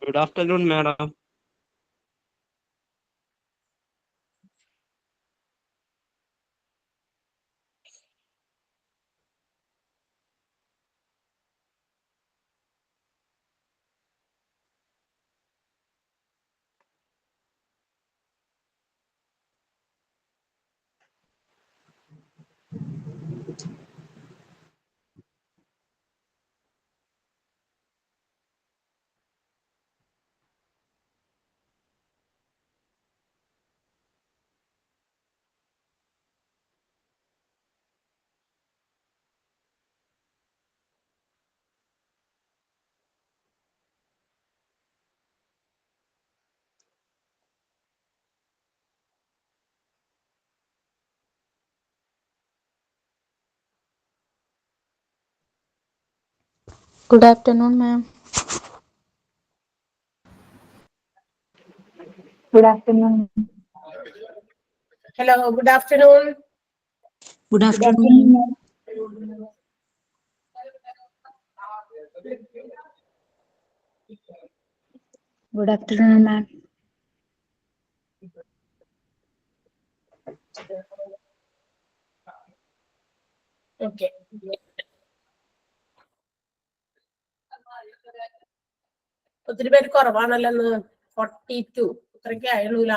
Good afternoon, madam. Good afternoon, ma'am. Good afternoon. Hello, good afternoon. Good Good afternoon. afternoon, ma'am. Good afternoon, ma'am. Okay. ഒത്തിരി പേര് കുറവാണല്ലോ ഇന്ന്. 42 ഇത്രയൊക്കെ ആയുള്ളൂല.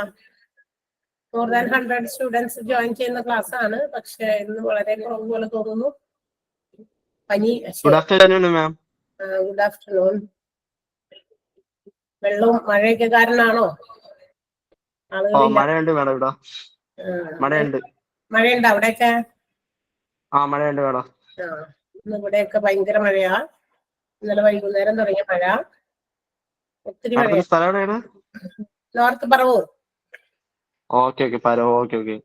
More than 100 students join ചെയ്യുന്ന class ആണ്. പക്ഷെ ഇന്ന് വളരെ കുറവ് പോലെ തോന്നുന്നു. പനി. Good afternoon, ma'am. Good afternoon. വെള്ളവും മഴയൊക്കെ കാരണമാണോ? ആളുകളില്ല. മഴയുണ്ട് മേഡം ഇവിടെ. മഴയുണ്ട്. മഴയുണ്ടോ അവിടെയൊക്കെ? മഴയുണ്ട് മേഡം. ഇന്ന് ഇവിടെയൊക്കെ ഭയങ്കര മഴയാ. ഇന്നലെ വൈകുന്നേരം തുടങ്ങിയ മഴ. ഒത്തിരി മഴ. സ്ഥലം എവിടെയാണ്? നോർത്ത് പറവൂർ. Okay okay.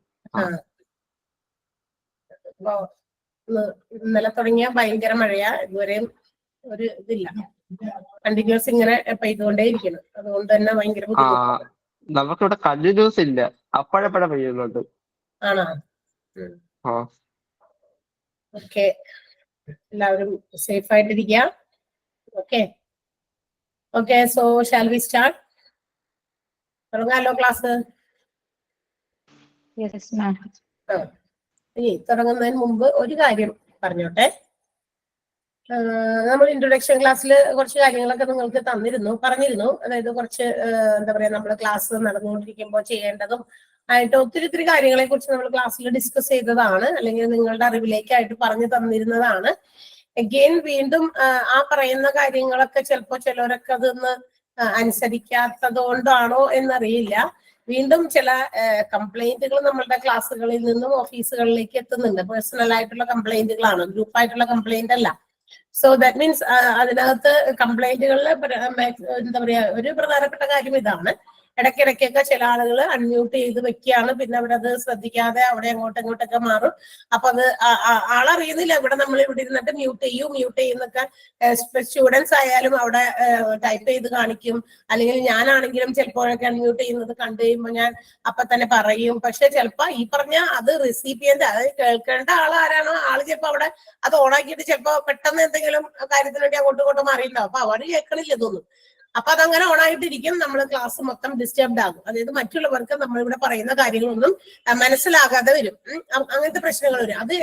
ഇന്നലെ തുടങ്ങിയ ഭയങ്കര മഴയാ. ഇതുവരെയും ഒരു ഇതില്ല. കണ്ടിന്യൂസ് ഇങ്ങനെ പെയ്തുകൊണ്ടേയിരിക്കുന്നു. അതുകൊണ്ട് തന്നെ ഭയങ്കര ബുദ്ധിമുട്ടാണ്. നമുക്കിവിടെ കണ്ടിന്യൂസ് ഇല്ല, അപ്പോഴപ്പോഴെ പെയ്യുന്നുണ്ട്. ആണോ? ഓക്കെ, എല്ലാവരും സേഫ് ആയിട്ടിരിക്കുക. Okay, so shall we start? തുടങ്ങാലോ ക്ലാസ്? Yes, ma'am. ഇനി തുടങ്ങുന്നതിന് മുമ്പ് ഒരു കാര്യം പറഞ്ഞോട്ടെ. നമ്മൾ ഇൻട്രൊഡക്ഷൻ ക്ലാസ്സിൽ കുറച്ച് കാര്യങ്ങളൊക്കെ നിങ്ങൾക്ക് പറഞ്ഞിരുന്നു. അതായത് കുറച്ച് എന്താ പറയാ, നമ്മൾ ക്ലാസ് നടന്നുകൊണ്ടിരിക്കുമ്പോൾ ചെയ്യേണ്ടതും ആയിട്ട് ഒത്തിരി കാര്യങ്ങളെ കുറിച്ച് നമ്മൾ ക്ലാസ്സിൽ ഡിസ്കസ് ചെയ്തതാണ്, അല്ലെങ്കിൽ നിങ്ങളുടെ അറിവിലേക്കായിട്ട് പറഞ്ഞു തന്നിരുന്നതാണ്. അഗെയിൻ വീണ്ടും ആ പറയുന്ന കാര്യങ്ങളൊക്കെ ചിലപ്പോൾ ചിലരൊക്കെ അതൊന്ന് അനുസരിക്കാത്തത് കൊണ്ടാണോ എന്നറിയില്ല. വീണ്ടും ചില കംപ്ലൈന്റുകൾ നമ്മളുടെ ക്ലാസ്സുകളിൽ നിന്നും ഓഫീസുകളിലേക്ക് എത്തുന്നുണ്ട്. പേഴ്സണൽ ആയിട്ടുള്ള കംപ്ലൈന്റുകളാണ്, ഗ്രൂപ്പായിട്ടുള്ള കംപ്ലൈന്റ് അല്ല. സോ ദാറ്റ് മീൻസ് അതിനകത്ത് കംപ്ലൈന്റുകളിൽ എന്താ പറയാ, ഒരു പ്രധാനപ്പെട്ട കാര്യം ഇതാണ്. ഇടയ്ക്കിടയ്ക്കൊക്കെ ചില ആളുകൾ അൺമ്യൂട്ട് ചെയ്ത് വെക്കുകയാണ്. പിന്നെ അവരത് ശ്രദ്ധിക്കാതെ അവിടെ അങ്ങോട്ടൊക്കെ മാറും. അപ്പൊ അത് ആളറിയുന്നില്ല. നമ്മൾ ഇവിടെ ഇരുന്നിട്ട് മ്യൂട്ട് ചെയ്യുന്നൊക്കെ സ്റ്റുഡൻസ് ആയാലും അവിടെ ടൈപ്പ് ചെയ്ത് കാണിക്കും. അല്ലെങ്കിൽ ഞാനാണെങ്കിലും ചിലപ്പോഴൊക്കെ അൺമ്യൂട്ട് ചെയ്യുന്നത് കണ്ടു കഴിയുമ്പോൾ ഞാൻ അപ്പൊ തന്നെ പറയും. പക്ഷെ ചിലപ്പോ ഈ പറഞ്ഞ അത് റിസീപ്പിയന്റ്, അതായത് കേൾക്കേണ്ട ആളാരാണോ ആള് ചിലപ്പോ അവിടെ അത് ഓണാക്കിയിട്ട് ചിലപ്പോ പെട്ടെന്ന് എന്തെങ്കിലും കാര്യത്തിന് വേണ്ടി അങ്ങോട്ടും മാറിയിട്ടുണ്ടാവും. അപ്പൊ അവര് കേൾക്കണില്ല ഇതൊന്നും. അപ്പൊ അതങ്ങനെ ഓണായിട്ടിരിക്കും. നമ്മൾ ക്ലാസ് മൊത്തം ഡിസ്റ്റർബ്ഡ് ആകും. അതായത് മറ്റുള്ളവർക്ക് നമ്മളിവിടെ പറയുന്ന കാര്യങ്ങളൊന്നും മനസ്സിലാകാതെ വരും. അങ്ങനത്തെ പ്രശ്നങ്ങൾ വരും. അത്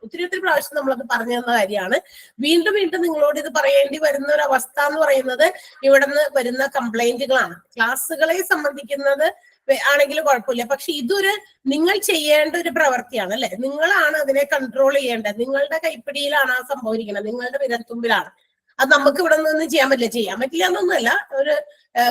ഒത്തിരി പ്രാവശ്യം നമ്മളത് പറഞ്ഞു തന്ന കാര്യമാണ്. വീണ്ടും നിങ്ങളോട് ഇത് പറയേണ്ടി വരുന്ന ഒരു അവസ്ഥ എന്ന് പറയുന്നത് ഇവിടെ നിന്ന് വരുന്ന കംപ്ലൈന്റുകളാണ്. ക്ലാസ്സുകളെ സംബന്ധിക്കുന്നത് ആണെങ്കിലും കുഴപ്പമില്ല. പക്ഷെ ഇതൊരു നിങ്ങൾ ചെയ്യേണ്ട ഒരു പ്രവൃത്തിയാണ്, അല്ലെ? നിങ്ങളാണ് അതിനെ കൺട്രോൾ ചെയ്യേണ്ടത്. നിങ്ങളുടെ കൈപ്പിടിയിലാണ് ആ സംഭവിക്കുന്നത്, നിങ്ങളുടെ വിരൽത്തുമ്പിലാണ്. അത് നമുക്ക് ഇവിടെ നിന്ന് ചെയ്യാൻ പറ്റില്ല എന്നൊന്നുമല്ല. ഒരു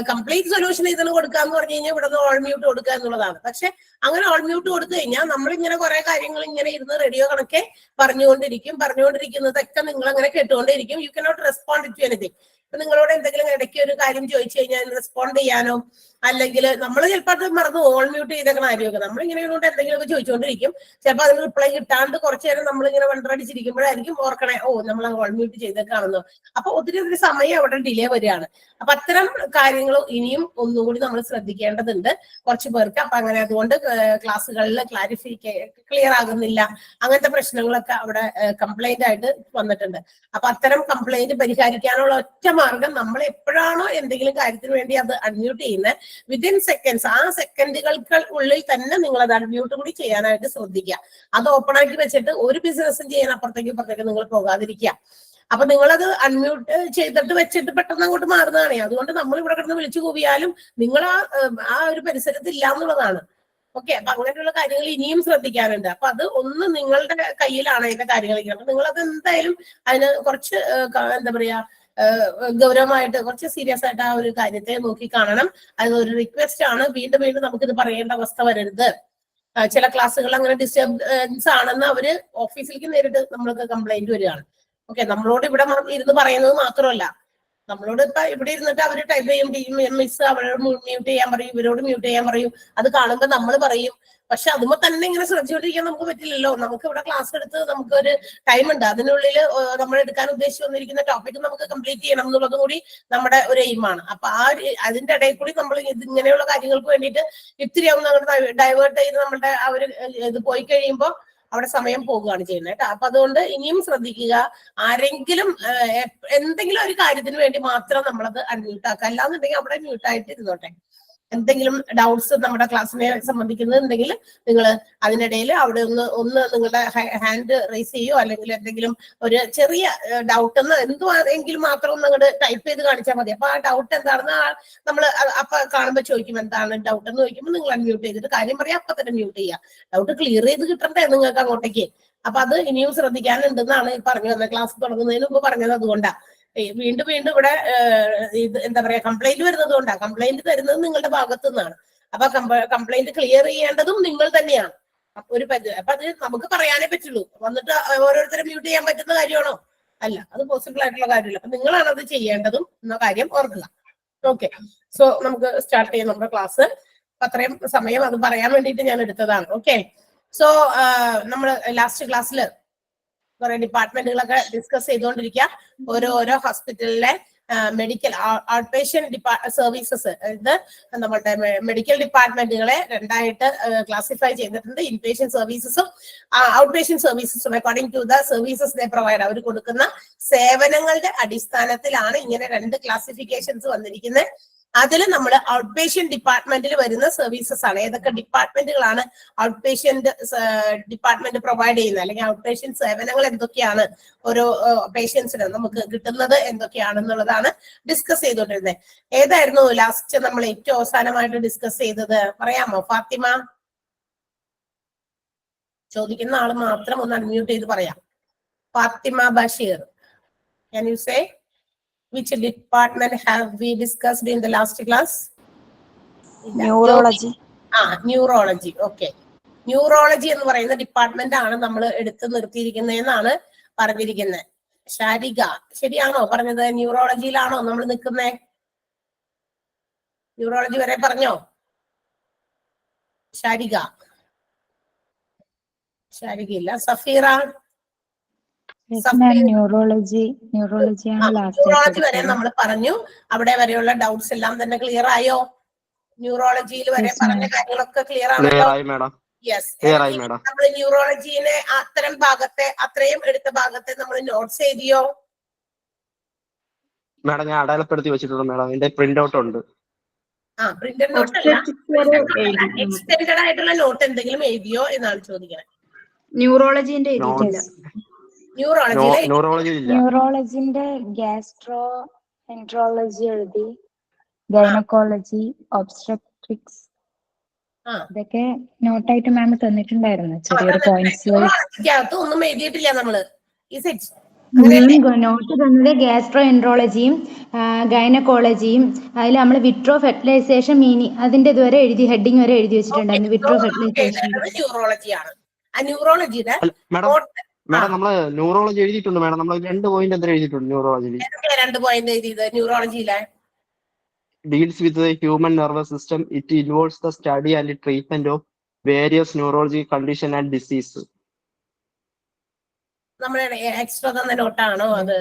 കംപ്ലീറ്റ് സൊല്യൂഷൻ ഇതിന് കൊടുക്കാന്ന് പറഞ്ഞു കഴിഞ്ഞാൽ ഇവിടെ നിന്ന് ഓൾ മ്യൂട്ട് കൊടുക്കുക എന്നുള്ളതാണ്. പക്ഷെ അങ്ങനെ ഓൾ മ്യൂട്ട് കൊടുത്തു കഴിഞ്ഞാൽ നമ്മളിങ്ങനെ കുറെ കാര്യങ്ങൾ ഇങ്ങനെ ഇരുന്ന് റേഡിയോ കണക്കെ പറഞ്ഞുകൊണ്ടിരിക്കുന്നതൊക്കെ നിങ്ങൾ അങ്ങനെ കേട്ടുകൊണ്ടേയിരിക്കും. You cannot respond to anything. ഇപ്പൊ നിങ്ങളോട് എന്തെങ്കിലും ഇടയ്ക്ക് ഒരു കാര്യം ചോദിച്ചു കഴിഞ്ഞാൽ റെസ്പോണ്ട് ചെയ്യാനോ, അല്ലെങ്കിൽ നമ്മൾ ചിലപ്പോൾ അത് മറന്നു ഓൾ മ്യൂട്ട് ചെയ്തേക്കണ കാര്യമൊക്കെ നമ്മളിങ്ങനെ ഇരുന്നുകൊണ്ട് എന്തെങ്കിലുമൊക്കെ ചോദിച്ചുകൊണ്ടിരിക്കും. ചിലപ്പോൾ അതിന് റിപ്ലൈ കിട്ടാണ്ട് കുറച്ചു നേരം നമ്മളിങ്ങനെ വണ്ടടിച്ചിരിക്കുമ്പോഴായിരിക്കും ഓർക്കണേ, നമ്മൾ ഓൾ മ്യൂട്ട് ചെയ്തേക്കാണെന്നോ. അപ്പൊ ഒത്തിരി സമയം അവിടെ ഡിലേ വരികയാണ്. അപ്പൊ അത്തരം കാര്യങ്ങൾ ഇനിയും ഒന്നുകൂടി നമ്മൾ ശ്രദ്ധിക്കേണ്ടതുണ്ട് കുറച്ചു പേർക്ക്. അപ്പൊ അങ്ങനെ അതുകൊണ്ട് ക്ലാസ്സുകളിൽ ക്ലിയർ ആകുന്നില്ല, അങ്ങനത്തെ പ്രശ്നങ്ങളൊക്കെ അവിടെ കംപ്ലൈന്റ് ആയിട്ട് വന്നിട്ടുണ്ട്. അപ്പൊ അത്തരം കംപ്ലൈന്റ് പരിഹരിക്കാനുള്ള ഒറ്റ മാർഗം നമ്മൾ എപ്പോഴാണോ എന്തെങ്കിലും കാര്യത്തിന് വേണ്ടി അത് അൺമ്യൂട്ട് ചെയ്യുന്നത് വിതിൻ സെക്കൻഡ്സ്, ആ സെക്കൻഡുകൾക്ക് ഉള്ളിൽ തന്നെ നിങ്ങൾ അത് അൺമ്യൂട്ട് കൂടി ചെയ്യാനായിട്ട് ശ്രദ്ധിക്കുക. അത് ഓപ്പൺ ആക്കി വെച്ചിട്ട് ഒരു ബിസിനസ്സും ചെയ്യാൻ അപ്പുറത്തേക്ക് നിങ്ങൾ പോകാതിരിക്കുക. അപ്പൊ നിങ്ങളത് അൺമ്യൂട്ട് ചെയ്തിട്ട് വെച്ചിട്ട് പെട്ടെന്ന് അങ്ങോട്ട് മാറുന്നതാണ്. അതുകൊണ്ട് നമ്മൾ ഇവിടെ കിടന്ന് വിളിച്ചു കൂവിയാലും നിങ്ങൾ ആ ഒരു പരിസരത്ത് ഇല്ല എന്നുള്ളതാണ്. ഓക്കെ, അപ്പൊ അങ്ങനെയുള്ള കാര്യങ്ങൾ ഇനിയും ശ്രദ്ധിക്കാനുണ്ട്. അപ്പൊ അത് ഒന്ന് നിങ്ങളുടെ കയ്യിലാണ് അതിന്റെ കാര്യങ്ങളൊക്കെ. അപ്പൊ നിങ്ങൾ അത് എന്തായാലും അതിന് കുറച്ച് എന്താ പറയാ ഗൗരവമായിട്ട് കുറച്ച് സീരിയസ് ആയിട്ട് ആ ഒരു കാര്യത്തെ നോക്കി കാണണം. അത് ഒരു റിക്വസ്റ്റ് ആണ്. വീണ്ടും വീണ്ടും നമുക്കിത് പറയേണ്ട അവസ്ഥ വരരുത്. ചില ക്ലാസ്സുകൾ അങ്ങനെ ഡിസ്റ്റർബൻസ് ആണെന്ന് അവര് ഓഫീസിലേക്ക് നേരിട്ട് നമ്മൾക്ക് കംപ്ലൈന്റ് വരികയാണ്. ഓക്കെ, നമ്മളോട് ഇവിടെ ഇരുന്ന് പറയുന്നത് മാത്രമല്ല, നമ്മളോട് ഇപ്പൊ ഇവിടെ ഇരുന്നിട്ട് അവര് ടൈപ്പ് ചെയ്യും, മിസ് അവരോട് മ്യൂട്ട് ചെയ്യാൻ പറയും, ഇവരോട് മ്യൂട്ട് ചെയ്യാൻ പറയും. അത് കാണുമ്പോൾ നമ്മൾ പറയും. പക്ഷെ അതുമ്പോ തന്നെ ഇങ്ങനെ ശ്രദ്ധിച്ചുകൊണ്ടിരിക്കാൻ നമുക്ക് പറ്റില്ലല്ലോ. നമുക്ക് ഇവിടെ ക്ലാസ് എടുത്ത് നമുക്കൊരു ടൈം ഉണ്ട്. അതിനുള്ളിൽ നമ്മൾ എടുക്കാൻ ഉദ്ദേശിച്ചു വന്നിരിക്കുന്ന ടോപ്പിക് നമുക്ക് കംപ്ലീറ്റ് ചെയ്യണം എന്നുള്ളതും കൂടി നമ്മുടെ ഒരു എയിമാണ്. അപ്പൊ അതിന്റെ ഇടയിൽ കൂടി നമ്മൾ ഇങ്ങനെയുള്ള കാര്യങ്ങൾക്ക് വേണ്ടിയിട്ട് ഇത്തിരി ഒന്ന് ഡൈവേർട്ട് ചെയ്ത് നമ്മുടെ ആ ഒരു ഇത് പോയി കഴിയുമ്പോൾ അവിടെ സമയം പോകുകയാണ് ചെയ്യുന്നത് കേട്ടോ. അപ്പൊ അതുകൊണ്ട് ഇനിയും ശ്രദ്ധിക്കുക. ആരെങ്കിലും എന്തെങ്കിലും ഒരു കാര്യത്തിന് വേണ്ടി മാത്രം നമ്മളത് അൺമ്യൂട്ട് ആക്കുക. അല്ലാന്നുണ്ടെങ്കിൽ അവിടെ മ്യൂട്ടായിട്ട് ഇരുന്നോട്ടെ. എന്തെങ്കിലും ഡൗട്ട്സ് നമ്മുടെ ക്ലാസ്സിനെ സംബന്ധിക്കുന്നുണ്ടെങ്കിൽ നിങ്ങൾ അതിനിടയിൽ അവിടെ ഒന്ന് നിങ്ങളുടെ ഹാൻഡ് റേസ് ചെയ്യോ, അല്ലെങ്കിൽ എന്തെങ്കിലും ഒരു ചെറിയ ഡൗട്ട് എന്ന് എന്തുവാണെങ്കിലും മാത്രം ഒന്ന് അങ്ങോട്ട് ടൈപ്പ് ചെയ്ത് കാണിച്ചാൽ മതി. അപ്പൊ ആ ഡൗട്ട് എന്താണെന്ന് നമ്മൾ അപ്പൊ കാണുമ്പോൾ ചോദിക്കും എന്താണ് ഡൗട്ട് എന്ന് ചോദിക്കുമ്പോൾ നിങ്ങൾ അൺമ്യൂട്ട് ചെയ്തിട്ട് കാര്യം പറയാം, അപ്പൊ തന്നെ മ്യൂട്ട് ചെയ്യുക. ഡൗട്ട് ക്ലിയർ ചെയ്ത് കിട്ടണ്ടേ നിങ്ങൾക്ക് അങ്ങോട്ടേക്ക്. അപ്പൊ അത് ഇനിയും ശ്രദ്ധിക്കാനുണ്ടെന്നാണ് പറഞ്ഞു വന്നത്. ക്ലാസ് തുടങ്ങുന്നതിന് മുമ്പ് പറഞ്ഞത് അതുകൊണ്ടാണ്. വീണ്ടും വീണ്ടും ഇവിടെ ഇത് എന്താ പറയാ കംപ്ലൈന്റ് വരുന്നത് കൊണ്ടാണ്. കംപ്ലൈന്റ് തരുന്നത് നിങ്ങളുടെ ഭാഗത്തു നിന്നാണ്. അപ്പൊ കംപ്ലൈന്റ് ക്ലിയർ ചെയ്യേണ്ടതും നിങ്ങൾ തന്നെയാണ്. അപ്പൊ അത് നമുക്ക് പറയാനേ പറ്റുള്ളൂ. വന്നിട്ട് ഓരോരുത്തരെ മ്യൂട്ട് ചെയ്യാൻ പറ്റുന്ന കാര്യമാണോ? അല്ല, അത് പോസിബിൾ ആയിട്ടുള്ള കാര്യമില്ല. അപ്പൊ നിങ്ങളാണ് അത് ചെയ്യേണ്ടതും എന്ന കാര്യം ഓർക്കുക. ഓക്കെ, സോ നമുക്ക് സ്റ്റാർട്ട് ചെയ്യാം നമ്മുടെ ക്ലാസ്. അത്രയും സമയം അത് പറയാൻ വേണ്ടിയിട്ട് ഞാൻ എടുത്തതാണ്. ഓക്കെ, സോ നമ്മൾ ലാസ്റ്റ് ക്ലാസ്സിൽ കുറെ ഡിപ്പാർട്ട്മെന്റുകളൊക്കെ ഡിസ്കസ് ചെയ്തുകൊണ്ടിരിക്കുക. ഓരോ ഹോസ്പിറ്റലിലെ മെഡിക്കൽ ഔട്ട് പേഷ്യന്റ് സർവീസസ്, അതായത് നമ്മുടെ മെഡിക്കൽ ഡിപ്പാർട്ട്മെന്റുകളെ രണ്ടായിട്ട് ക്ലാസിഫൈ ചെയ്തിട്ടുണ്ട്. ഇൻ പേഷ്യന്റ് സർവീസസും ഔട്ട് പേഷ്യന്റ് സർവീസസും according to the services they provide. അവർ കൊടുക്കുന്ന സേവനങ്ങളുടെ അടിസ്ഥാനത്തിലാണ് ഇങ്ങനെ രണ്ട് ക്ലാസിഫിക്കേഷൻസ് വന്നിരിക്കുന്നത്. അതിൽ നമ്മൾ ഔട്ട് പേഷ്യന്റ് ഡിപ്പാർട്ട്മെന്റിൽ വരുന്ന സർവീസസ് ആണ്. ഏതൊക്കെ ഡിപ്പാർട്ട്മെന്റുകളാണ് ഔട്ട് പേഷ്യന്റ് ഡിപ്പാർട്ട്മെന്റ് പ്രൊവൈഡ് ചെയ്യുന്നത്, അല്ലെങ്കിൽ ഔട്ട് പേഷ്യന്റ് സേവനങ്ങൾ എന്തൊക്കെയാണ്, ഓരോ പേഷ്യൻസിന് നമുക്ക് കിട്ടുന്നത് എന്തൊക്കെയാണെന്നുള്ളതാണ് ഡിസ്കസ് ചെയ്തുകൊണ്ടിരുന്നത്. ഏതായിരുന്നു ലാസ്റ്റ് നമ്മൾ ഏറ്റവും അവസാനമായിട്ട് ഡിസ്കസ് ചെയ്തത്? പറയാമോ ഫാത്തിമ? ചോദിക്കുന്ന ആള് മാത്രം ഒന്ന് അൺമ്യൂട്ട് ചെയ്ത് പറയാം. Fathima Basheer, can you say which department have we discussed in the last class? Neurology. Neurology. Okay, neurology എന്ന് പറയുന്ന ഡിപ്പാർട്ട്മെന്റ് ആണ് നമ്മൾ എടുത്തു നിർത്തിയിരിക്കുന്നതെന്നാണ് പറഞ്ഞിരിക്കുന്നത്. ശാരിക, ശരിയാണോ പറഞ്ഞത്? ന്യൂറോളജിയിലാണോ നമ്മൾ നിൽക്കുന്നത്? ന്യൂറോളജി വരെ പറഞ്ഞോ ശാരിക? ശാരികയില്ല. സഫീറ? ന്യൂറോളജി വരെ നമ്മൾ പറഞ്ഞു. അവിടെ വരെയുള്ള ഡൗട്ട്സ് എല്ലാം തന്നെ ക്ലിയർ ആയോ? ന്യൂറോളജിയിൽ വരെ പറഞ്ഞ കാര്യങ്ങളൊക്കെ ക്ലിയർ ആണല്ലോ? യെസ്. നമ്മൾ ന്യൂറോളജിനെ അത്തരം ഭാഗത്തെ അത്രയും എടുത്ത ഭാഗത്തെ നമ്മൾ നോട്ട്സ് എഴുതിയോ? മാഡം ഞാൻ അടയാളപ്പെടുത്തി വെച്ചിട്ടുണ്ട് മാഡം. അതിന്റെ പ്രിന്റ് ഔട്ട് ഉണ്ട്. പ്രിന്റഡ് നോട്ട് അല്ല, എക്സ്റ്റെൻഡഡ് ആയിട്ടുള്ള നോട്ട് എന്തെങ്കിലും എഴുതിയോ എന്നാണ് ചോദിക്കുന്നത്. ന്യൂറോളജിന്റെ ന്യൂറോളജിന്റെ ഗാസ്ട്രോ എൻട്രോളജി എഴുതി, ഗൈനക്കോളജി, ഒബ്സ്ട്രക്ടിക്സ് ഇതൊക്കെ നോട്ടായിട്ട് മാം തന്നിട്ടുണ്ടായിരുന്നു. ചെറിയൊരു പോയിന്റ്സ് ഒന്നും എഴുതിയിട്ടില്ല നമ്മള്. നോട്ട് തന്നത് ഗാസ്ട്രോ എൻട്രോളജിയും ഗൈനക്കോളജിയും. അതിൽ നമ്മൾ വിട്രോ ഫെർട്ടിലൈസേഷൻ മീനിങ് അതിന്റെ ഇതുവരെ എഴുതി, ഹെഡിങ് വരെ എഴുതി വെച്ചിട്ടുണ്ടായിരുന്നു. വിട്രോ ഫെർട്ടിലൈസേഷൻ ന്യൂറോളജിയാണ്. ന്യൂറോളജിയുടെ മാഡം നമ്മള് ന്യൂറോളജി എഴുതിയിട്ടുണ്ട് മാഡം. നമ്മൾ 2 പോയിന്റ് എന്താ എഴുതിയിട്ടുണ്ട് ന്യൂറോളജിയിൽ. 2 പോയിന്റ് എഴുതിയത് ന്യൂറോളജിയിലെ deals with the human nervous system. It involves the study and treatment of various neurological condition and disease. നമ്മുടെ എക്സ്ട്രാ തന്ന നോട്ടാണോ അത്?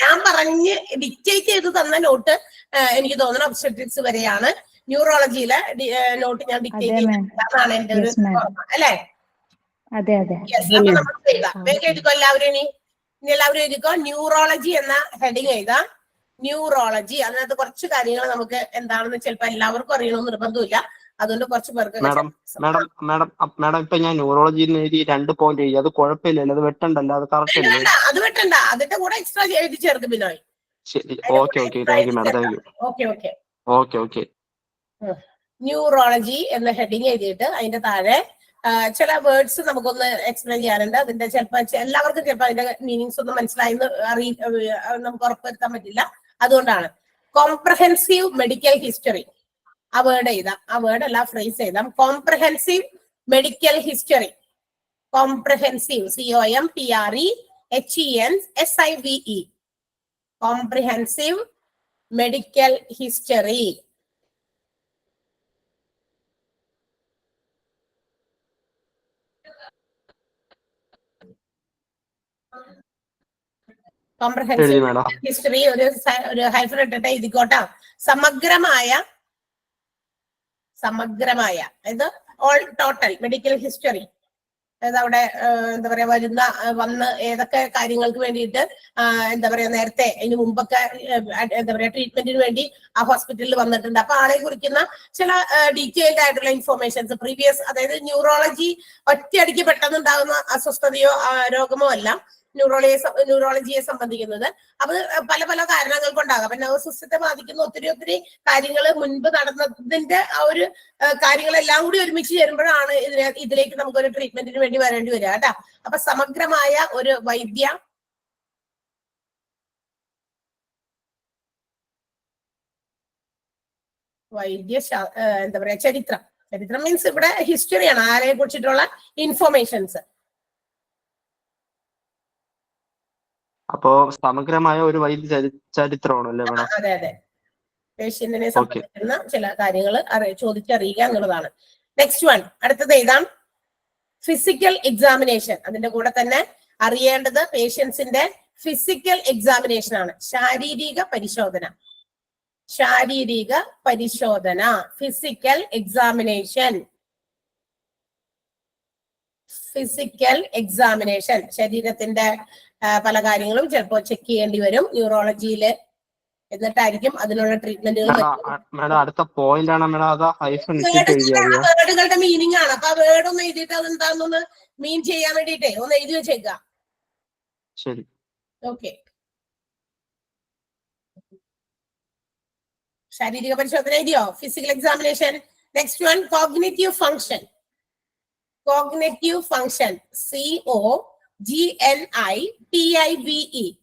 ഞാൻ പറഞ്ഞ് ഡിക്റ്റേറ്റ് ചെയ്ത് തന്ന നോട്ട് എനിക്ക് തോന്നുന്നു ഒബ്സ്റ്ററ്റിക്സ് വരെയാണ്. ന്യൂറോളജിയിലെ നോട്ട് ഞാൻ ഡിക്റ്റേറ്റ് ചെയ്തതാണ് എന്റെ ഒരു ഓർമ്മ, അല്ലേ? അതെ അതെ. യെസ്, അപ്പൊ നമുക്ക് എഴുതാം. വേഗം എഴുതിക്കോ എല്ലാവരും. ഇനി എല്ലാവരും എഴുതിക്കോ. ന്യൂറോളജി എന്ന ഹെഡിങ് എഴുതാം. ന്യൂറോളജി, അതിനകത്ത് കുറച്ച് കാര്യങ്ങൾ നമുക്ക് എന്താണെന്ന് ചിലപ്പോൾ എല്ലാവർക്കും അറിയണമെന്ന് നിർബന്ധമില്ല. അതുകൊണ്ട് കുറച്ച് പേർക്ക് മാഡം ഇപ്പൊ ഞാൻ ന്യൂറോളജി എഴുതി 2 പോയിന്റ് എഴുതി, അത് കുഴപ്പമില്ലല്ലോ, അത് വെട്ടണ്ടല്ലോ, അത് കറക്റ്റ് അല്ലേ? അത് വെട്ടണ്ട, അതിന്റെ കൂടെ എക്സ്ട്രാ എഴുതി ചേർക്കും ബിനോയ്. ശരി, okay thank you madam, thank you. Okay. Neurology എന്ന ഹെഡിങ് എഴുതിയിട്ട് അതിന്റെ താഴെ ചില വേർഡ്സ് നമുക്കൊന്ന് എക്സ്പ്ലെയിൻ ചെയ്യാനുണ്ട്. അതിന്റെ ചിലപ്പോൾ എല്ലാവർക്കും ചിലപ്പോൾ അതിന്റെ മീനിങ്സ് ഒന്നും മനസ്സിലായെന്ന് നമുക്ക് ഉറപ്പുവരുത്താൻ പറ്റില്ല. അതുകൊണ്ടാണ് കോംപ്രഹെൻസീവ് മെഡിക്കൽ ഹിസ്റ്ററി. ആ വേർഡ് എഴുതാം, ആ വേർഡ് അല്ല ഫ്രേസ് എഴുതാം. Comprehensive medical history. Comprehensive, COMPREHENSIVE. Comprehensive medical history. Comprehensive history ഒരു ഹൈഫൻ ഇട്ടിട്ട് എഴുതിക്കോട്ടാ. സമഗ്രമായ ഇത് ഓൾ ടോട്ടൽ മെഡിക്കൽ ഹിസ്റ്ററി. അതായത് അവിടെ എന്താ പറയാ വന്ന് ഏതൊക്കെ കാര്യങ്ങൾക്ക് വേണ്ടിയിട്ട് എന്താ പറയാ നേരത്തെ അതിന് മുമ്പൊക്കെ എന്താ പറയാ ട്രീറ്റ്മെന്റിന് വേണ്ടി ആ ഹോസ്പിറ്റലിൽ വന്നിട്ടുണ്ട്. അപ്പൊ ആളെ കുറിക്കുന്ന ചില ഡീറ്റെയിൽഡ് ആയിട്ടുള്ള ഇൻഫോർമേഷൻസ് പ്രീവിയസ്, അതായത് ന്യൂറോളജി ഒറ്റയടിക്ക് പെട്ടെന്നുണ്ടാകുന്ന അസ്വസ്ഥതയോ രോഗമോ അല്ല ന്യൂറോളജിയെ സംബന്ധിക്കുന്നത്. അത് പല പല കാരണങ്ങൾ കൊണ്ടാകാം. അപ്പൊ നെർവസ് സിസ്റ്റത്തെ ബാധിക്കുന്ന ഒത്തിരി കാര്യങ്ങൾ മുൻപ് നടന്നതിന്റെ ആ ഒരു കാര്യങ്ങളെല്ലാം കൂടി ഒരുമിച്ച് ചേരുമ്പോഴാണ് ഇതിലേക്ക് നമുക്കൊരു ട്രീറ്റ്മെന്റിന് വേണ്ടി വരേണ്ടി വരിക കേട്ടാ. അപ്പൊ സമഗ്രമായ ഒരു എന്താ പറയാ ചരിത്രം മീൻസ് ഇവിടെ ഹിസ്റ്ററിയാണ്, ആരെ കുറിച്ചിട്ടുള്ള ഇൻഫോർമേഷൻസ്. അപ്പോ സമഗ്രമായ ഒരു വൈദ്യ ചരിത്രമാണല്ലേ മേഡം? അതെ. പേഷ്യന്റിനെ സംബന്ധിക്കുന്ന ചില കാര്യങ്ങൾ ചോദിച്ചറിയുക എന്നുള്ളതാണ്. നെക്സ്റ്റ് വൺ, അടുത്തത് എഴുതാം. Physical examination. അതിന്റെ കൂടെ തന്നെ അറിയേണ്ടത് പേഷ്യൻസിന്റെ ഫിസിക്കൽ എക്സാമിനേഷൻ ആണ്. ശാരീരിക പരിശോധന. Physical examination. ശരീരത്തിന്റെ പല കാര്യങ്ങളും ചിലപ്പോൾ ചെക്ക് ചെയ്യേണ്ടി വരും ന്യൂറോളജിയില്. എന്നിട്ടായിരിക്കും അതിനുള്ള ട്രീറ്റ്മെന്റുകൾ. അടുത്ത പോയിന്റ് ആണ് വേർഡുകളുടെ മീനിങ് ആണ്. അപ്പൊ ആ വേർഡ് ഒന്ന് എഴുതിയിട്ട് അതെന്താണെന്നൊന്ന് മീൻ ചെയ്യാൻ വേണ്ടിട്ടേ ഒന്ന് എഴുതി വെച്ചേക്കാം. ശരി, ഓക്കെ. ശാരീരിക പരിശോധന എഴുതിയോ? Physical examination. Next one, cognitive function. COGNITIVE.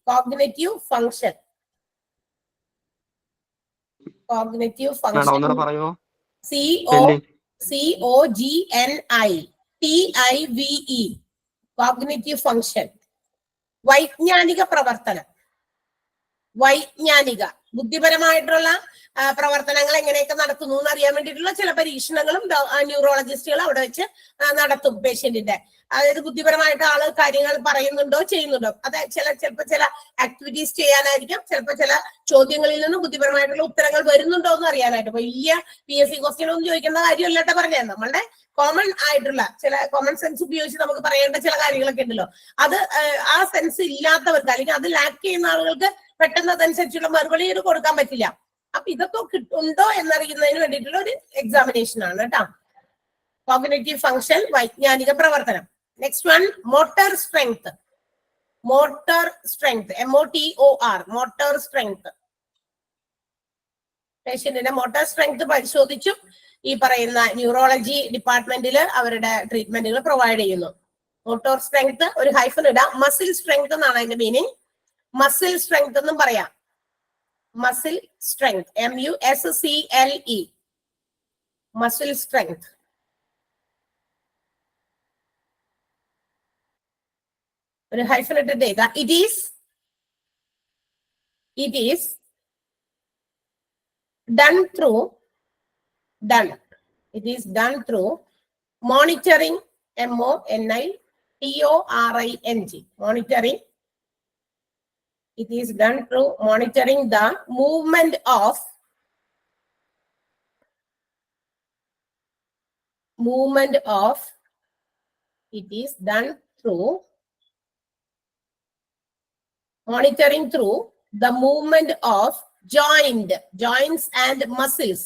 Cognitive function. Cognitive function. COGNITIVE. Cognitive function. വൈജ്ഞാനിക പ്രവർത്തനം. ബുദ്ധിപരമായിട്ടുള്ള പ്രവർത്തനങ്ങൾ എങ്ങനെയൊക്കെ നടത്തുന്നു എന്ന് അറിയാൻ വേണ്ടിയിട്ടുള്ള ചില പരീക്ഷണങ്ങളും ന്യൂറോളജിസ്റ്റുകൾ അവിടെ വെച്ച് നടത്തും പേഷ്യന്റിന്റെ. അതായത് ബുദ്ധിപരമായിട്ട് ആള് കാര്യങ്ങൾ പറയുന്നുണ്ടോ ചെയ്യുന്നുണ്ടോ, അത് ചിലപ്പോൾ ചില ആക്ടിവിറ്റീസ് ചെയ്യാനായിരിക്കും, ചിലപ്പോൾ ചില ചോദ്യങ്ങളിൽ നിന്നും ബുദ്ധിപരമായിട്ടുള്ള ഉത്തരങ്ങൾ വരുന്നുണ്ടോ എന്ന് അറിയാനായിട്ട്. വലിയ PSC ക്വസ്റ്റ്യൻ ഒന്നും ചോദിക്കുന്ന കാര്യമല്ലാട്ടോ പറഞ്ഞത്. നമ്മളുടെ കോമൺ ആയിട്ടുള്ള ചില കോമൺ സെൻസ് ഉപയോഗിച്ച് നമുക്ക് പറയേണ്ട ചില കാര്യങ്ങളൊക്കെ ഉണ്ടല്ലോ, അത് ആ സെൻസ് ഇല്ലാത്തവർക്ക് അല്ലെങ്കിൽ അത് ലാക്ക് ചെയ്യുന്ന ആളുകൾക്ക് പെട്ടെന്ന് അതനുസരിച്ചുള്ള മറുപടി കൊടുക്കാൻ പറ്റില്ല. അപ്പൊ ഇതൊക്കെ ഉണ്ടോ എന്നറിയുന്നതിന് വേണ്ടിയിട്ടുള്ള ഒരു എക്സാമിനേഷൻ ആണ് കേട്ടോ. കോഗ്നിറ്റീവ് ഫംഗ്ഷൻ, വൈജ്ഞാനിക പ്രവർത്തനം. Next one, motor strength. MOTOR. Motor strength. പേഷ്യന്റിന്റെ മോട്ടോർ സ്ട്രെങ്ത് പരിശോധിച്ചും ഈ പറയുന്ന ന്യൂറോളജി ഡിപ്പാർട്ട്മെന്റിൽ അവരുടെ ട്രീറ്റ്മെന്റുകൾ പ്രൊവൈഡ് ചെയ്യുന്നു. മോട്ടോർ സ്ട്രെങ്ത് ഒരു ഹൈഫൻ ഇടാം. മസിൽ സ്ട്രെങ്ത് എന്നാണ് അതിന്റെ മീനിങ്. മസിൽ സ്ട്രെങ്ത് എന്നും പറയാം. Muscle strength, MUSCLE. Muscle strength. ഒരു ഹൈഫൻ ഇട്ടിട്ട് എഴുതാം. It is done through monitoring, MONITORING. monitoring. It is done through monitoring the movement of It is done through monitoring through the movement of joints and muscles.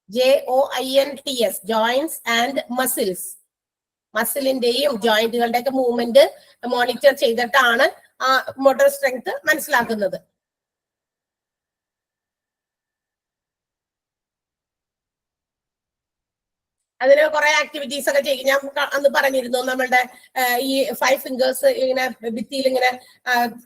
JOINTS, joints and muscles. മസിലിന്റെയും ജോയിന്റുകളുടെയൊക്കെ movement monitor ചെയ്തിട്ടാണ് ആ motor strength മനസ്സിലാക്കുന്നത്. അതിന് കുറെ activities ഒക്കെ ചെയ്യും. ഞാൻ അന്ന് പറഞ്ഞിരുന്നു നമ്മളുടെ ഈ 5 ഫിംഗേഴ്സ് ഇങ്ങനെ ഭിത്തിയിൽ ഇങ്ങനെ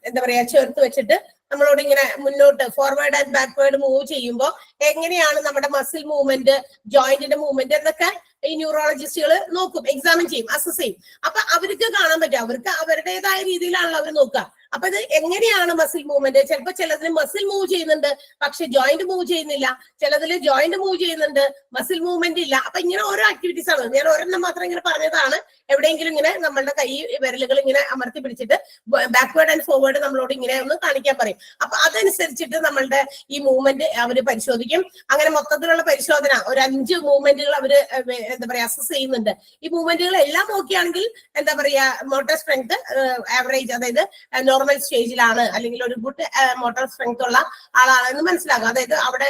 എന്താ പറയാ ചേർത്ത് വെച്ചിട്ട് നമ്മളോട് ഇങ്ങനെ മുന്നോട്ട് ഫോർവേഡ് ആൻഡ് ബാക്ക്വേർഡ് മൂവ് ചെയ്യുമ്പോൾ എങ്ങനെയാണ് നമ്മുടെ മസിൽ മൂവ്മെന്റ്, ജോയിന്റിന്റെ മൂവ്മെന്റ് എന്നൊക്കെ ഈ ന്യൂറോളജിസ്റ്റുകൾ നോക്കും, എക്സാമിൻ ചെയ്യും, അസസ് ചെയ്യും. അപ്പൊ അവർക്ക് കാണാൻ പറ്റും, അവർക്ക് അവരുടേതായ രീതിയിലാണല്ലോ അവർ നോക്കുക. അപ്പൊ ഇത് എങ്ങനെയാണ് മസിൽ മൂവ്മെന്റ്? ചിലപ്പോൾ ചിലതിൽ മസിൽ മൂവ് ചെയ്യുന്നുണ്ട് പക്ഷെ ജോയിന്റ് മൂവ് ചെയ്യുന്നില്ല, ചിലതിൽ ജോയിന്റ് മൂവ് ചെയ്യുന്നുണ്ട് മസിൽ മൂവ്മെന്റ് ഇല്ല. അപ്പൊ ഇങ്ങനെ ഓരോ ആക്ടിവിറ്റീസ് ആണ്. ഞാൻ ഒരെണ്ണം മാത്രം ഇങ്ങനെ പറഞ്ഞതാണ്. എവിടെയെങ്കിലും ഇങ്ങനെ നമ്മളുടെ കൈ വിരലുകൾ ഇങ്ങനെ അമർത്തി പിടിച്ചിട്ട് ബാക്ക്വേർഡ് ആൻഡ് ഫോർവേഡ് നമ്മളോട് ഇങ്ങനെ ഒന്ന് കാണിക്കാൻ പറയും. അപ്പൊ അതനുസരിച്ചിട്ട് നമ്മളുടെ ഈ മൂവ്മെന്റ് അവര് പരിശോധിക്കും. അങ്ങനെ മൊത്തത്തിലുള്ള പരിശോധന ഒരു 5 മൂവ്മെന്റുകൾ അവര് എന്താ പറയാ അസസ് ചെയ്യുന്നുണ്ട്. ഈ മൂവ്മെന്റുകൾ എല്ലാം നോക്കിയാണെങ്കിൽ എന്താ പറയാ മോട്ടോർ സ്ട്രെങ്ത് ആവറേജ്, അതായത് നോർമൽ സ്റ്റേജിലാണ് അല്ലെങ്കിൽ ഒരു ഗുഡ് മോട്ടോർ സ്ട്രെങ്ത് ഉള്ള ആളാണെന്ന് മനസ്സിലാക്കുക. അതായത് അവിടെ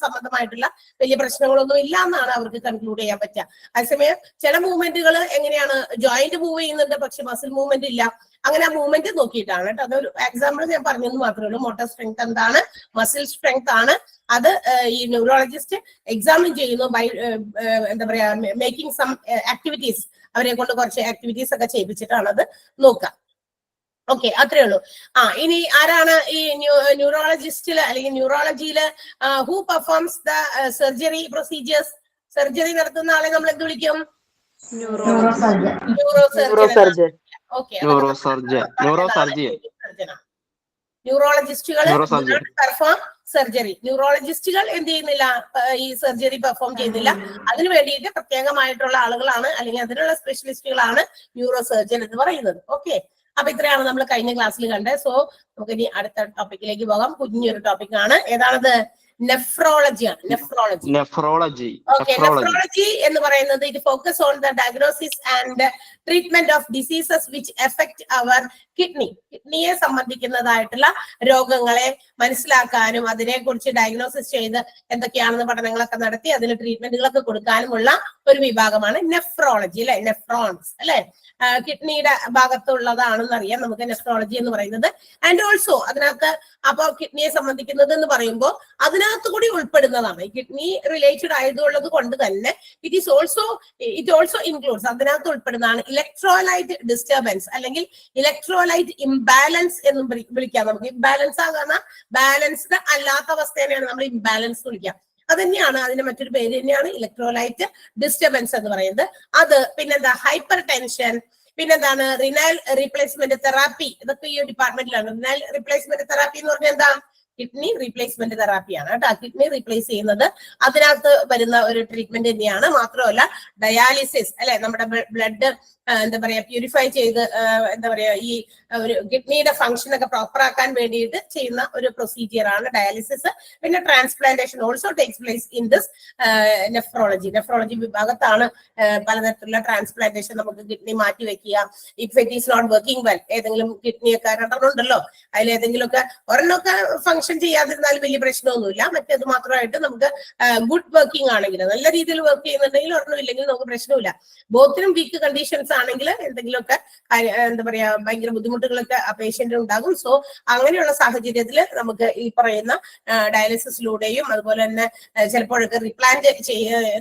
സംബന്ധമായിട്ടുള്ള വലിയ പ്രശ്നങ്ങളൊന്നും ഇല്ല എന്നാണ് അവർക്ക് കൺക്ലൂഡ് ചെയ്യാൻ പറ്റുക. അതേസമയം ചില മൂവ്മെന്റുകൾ എങ്ങനെയാണ് ജോയിന്റ് മൂവ് ചെയ്യുന്നുണ്ട് പക്ഷെ മസിൽ മൂവ്മെന്റ് ഇല്ല. അങ്ങനെ ആ മൂവ്മെന്റ് നോക്കിയിട്ടാണ് കേട്ടോ. അതൊരു എക്സാമ്പിൾ ഞാൻ പറഞ്ഞെന്ന് മാത്രമേ ഉള്ളൂ. മോട്ടോർ സ്ട്രെങ്ത് എന്താണ്, മസിൽ സ്ട്രെങ്ത് ആണ്. അത് ഈ ന്യൂറോളജിസ്റ്റ് എക്സാമിൻ ചെയ്യുന്നു ബൈ എന്താ പറയാ മേക്കിംഗ് സം ആക്ടിവിറ്റീസ്. അവരെ കൊണ്ട് കുറച്ച് ആക്ടിവിറ്റീസ് ഒക്കെ ചെയ്യിപ്പിച്ചിട്ടാണ് അത് നോക്കുക. ഓക്കെ, അത്രേ ഉള്ളൂ. ഇനി ആരാണ് ഈ ന്യൂറോളജിസ്റ്റില് അല്ലെങ്കിൽ ന്യൂറോളജിയില് who performs the surgery procedures? Surgery നടത്തുന്ന ആളെ നമ്മൾ എന്ത് വിളിക്കും? ന്യൂറോളജിസ്റ്റുകൾ പെർഫോം സർജറി. ന്യൂറോളജിസ്റ്റുകൾ എന്ത് ചെയ്യുന്നില്ല, ഈ സർജറി പെർഫോം ചെയ്യുന്നില്ല. അതിനു വേണ്ടിയിട്ട് പ്രത്യേകമായിട്ടുള്ള ആളുകളാണ് അല്ലെങ്കിൽ അതിനുള്ള സ്പെഷ്യലിസ്റ്റുകളാണ് ന്യൂറോ സർജൻ എന്ന് പറയുന്നത്. ഓക്കെ, അപ്പൊ ഇത്രയാണ് നമ്മൾ കഴിഞ്ഞ ക്ലാസ്സിൽ കണ്ടത്. സോ നമുക്ക് ഇനി അടുത്ത ടോപ്പിക്കിലേക്ക് പോകാം. കുഞ്ഞൊരു ടോപ്പിക് ആണ്. ഏതാണത്? നെഫ്രോളജിയാണ്. നെഫ്രോളജി എന്ന് പറയുന്നത് ഇത് focus on the diagnosis and treatment of diseases which affect our കിഡ്നിയെ സംബന്ധിക്കുന്നതായിട്ടുള്ള രോഗങ്ങളെ മനസ്സിലാക്കാനും അതിനെക്കുറിച്ച് ഡയഗ്നോസിസ് ചെയ്ത് എന്തൊക്കെയാണെന്ന് പഠനങ്ങളൊക്കെ നടത്തി അതിന് ട്രീറ്റ്മെന്റുകളൊക്കെ കൊടുക്കാനുമുള്ള ഒരു വിഭാഗമാണ് നെഫ്രോളജി അല്ലെ, നെഫ്രോൺസ് അല്ലെ. കിഡ്നിയുടെ ഭാഗത്തുള്ളതാണെന്ന് അറിയാം നമുക്ക് നെഫ്രോളജി എന്ന് പറയുന്നത്. ആൻഡ് ഓൾസോ അതിനകത്ത് അപ്പൊ കിഡ്നിയെ സംബന്ധിക്കുന്നത് എന്ന് പറയുമ്പോൾ അതിനകത്ത് കൂടി ഉൾപ്പെടുന്നതാണ്. കിഡ്നി റിലേറ്റഡ് ആയതുള്ളത് കൊണ്ട് തന്നെ ഇറ്റ് ഓൾസോ ഇൻക്ലൂഡ്സ്, അതിനകത്ത് ഉൾപ്പെടുന്നതാണ് ഇലക്ട്രോലൈറ്റ് ഡിസ്റ്റർബൻസ് അല്ലെങ്കിൽ ഇലക്ട്രോലൈറ്റ് ഇംബാലൻസ് എന്നും വിളിക്കാം. നമുക്ക് ഇംബാലൻസ് ആകുന്ന ബാലൻസ്ഡ് അല്ലാത്ത അവസ്ഥേനെയാണ് നമ്മൾ ഇംബാലൻസ് വിളിക്കുക. അത് തന്നെയാണ് അതിന്റെ മറ്റൊരു പേര് തന്നെയാണ് ഇലക്ട്രോലൈറ്റ് ഡിസ്റ്റർബൻസ് എന്ന് പറയുന്നത്. അത് പിന്നെന്താ ഹൈപ്പർ ടെൻഷൻ, പിന്നെന്താണ് റിനൽ റീപ്ലേസ്മെന്റ് തെറാപ്പി. ഇതൊക്കെ ഈ ഡിപ്പാർട്ട്മെന്റിലാണ്. റിനൽ റീപ്ലേസ്മെന്റ് തെറാപ്പി എന്ന് പറഞ്ഞാൽ എന്താ? കിഡ്നി റീപ്ലേസ്മെന്റ് തെറാപ്പിയാണ് കേട്ടോ. കിഡ്നി റീപ്ലേസ് ചെയ്യുന്നത് അതിനകത്ത് വരുന്ന ഒരു ട്രീറ്റ്മെന്റ് തന്നെയാണ്. മാത്രമല്ല ഡയാലിസിസ് അല്ലെ, നമ്മുടെ ബ്ലഡ് എന്താ പറയാ പ്യൂരിഫൈ ചെയ്ത് എന്താ പറയാ ഈ ഒരു കിഡ്നിയുടെ ഫംഗ്ഷൻ ഒക്കെ പ്രോപ്പർ ആക്കാൻ വേണ്ടിയിട്ട് ചെയ്യുന്ന ഒരു പ്രൊസീജിയർ ആണ് ഡയാലിസിസ്. പിന്നെ transplantation also takes place in this nephrology വിഭാഗത്താണ് പലതരത്തിലുള്ള ട്രാൻസ്പ്ലാന്റേഷൻ. നമുക്ക് കിഡ്നി മാറ്റി വെക്കുക, if it is not working well, ഏതെങ്കിലും കിഡ്നിയൊക്കെ രണ്ടെണ്ണമുണ്ടല്ലോ അതിലേതെങ്കിലുമൊക്കെ ഒരെണ്ണമൊക്കെ ഫംഗ്ഷൻ ചെയ്യാതിരുന്നാൽ വലിയ പ്രശ്നമൊന്നുമില്ല. മറ്റേത് മാത്രമായിട്ട് നമുക്ക് ഗുഡ് വർക്കിംഗ് ആണെങ്കിൽ, നല്ല രീതിയിൽ വർക്ക് ചെയ്യുന്നുണ്ടെങ്കിൽ ഒരെണ്ണം ഇല്ലെങ്കിൽ നമുക്ക് പ്രശ്നമില്ല. ബോത്തിനും വീക്ക് കണ്ടീഷൻസ് ആണെങ്കിൽ എന്തെങ്കിലുമൊക്കെ എന്താ പറയാ ഭയങ്കര ബുദ്ധിമുട്ടുകളൊക്കെ ആ പേഷ്യന്റിന് ഉണ്ടാകും. സോ അങ്ങനെയുള്ള സാഹചര്യത്തിൽ നമുക്ക് ഈ പറയുന്ന ഡയാലിസിസിലൂടെയും അതുപോലെ തന്നെ ചിലപ്പോഴൊക്കെ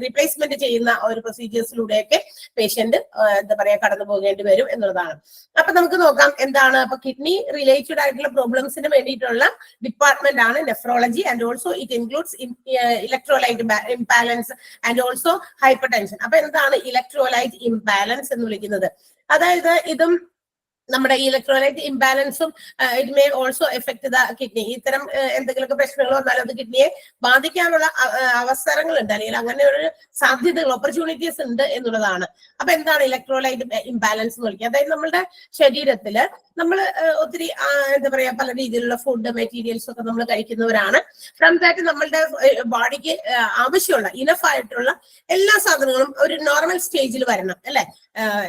റീപ്ലേസ്മെന്റ് ചെയ്യുന്ന ഒരു പ്രൊസീജിയേഴ്സിലൂടെയൊക്കെ പേഷ്യന്റ് എന്താ പറയാ കടന്നു പോകേണ്ടി വരും എന്നുള്ളതാണ്. അപ്പൊ നമുക്ക് നോക്കാം എന്താണ്. അപ്പൊ കിഡ്നി റിലേറ്റഡ് ആയിട്ടുള്ള പ്രോബ്ലംസിന് വേണ്ടിയിട്ടുള്ള ഡിപ്പാർട്ട്മെന്റ് ആണ് nephrology. And also it includes electrolyte imbalance and also hypertension. അപ്പൊ എന്താണ് ഇലക്ട്രോലൈറ്റ് ഇംബാലൻസ് എന്ന് വിളിക്കുന്നത്? അതായത് ഇതും നമ്മുടെ ഇലക്ട്രോലൈറ്റ് ഇംബാലൻസും it may also affect the kidney. ഇത്തരം എന്തെങ്കിലുമൊക്കെ പ്രശ്നങ്ങൾ വന്നാലും അത് കിഡ്നിയെ ബാധിക്കാനുള്ള അവസരങ്ങളുണ്ട്, അല്ലെങ്കിൽ അങ്ങനെ ഒരു സാധ്യതകൾ ഓപ്പർച്യൂണിറ്റീസ് ഉണ്ട് എന്നുള്ളതാണ്. അപ്പൊ എന്താണ് ഇലക്ട്രോലൈറ്റ് ഇംബാലൻസ് എന്ന് വിളിക്കുക? അതായത് നമ്മുടെ ശരീരത്തില് നമ്മൾ ഒത്തിരി എന്താ പറയാ പല രീതിയിലുള്ള ഫുഡ് മെറ്റീരിയൽസ് ഒക്കെ നമ്മൾ കഴിക്കുന്നവരാണ്. ഫ്രം ദാറ്റ് നമ്മളുടെ ബോഡിക്ക് ആവശ്യമുള്ള ഇനഫ് ആയിട്ടുള്ള എല്ലാ സാധനങ്ങളും ഒരു നോർമൽ സ്റ്റേജിൽ വരണം അല്ലെ.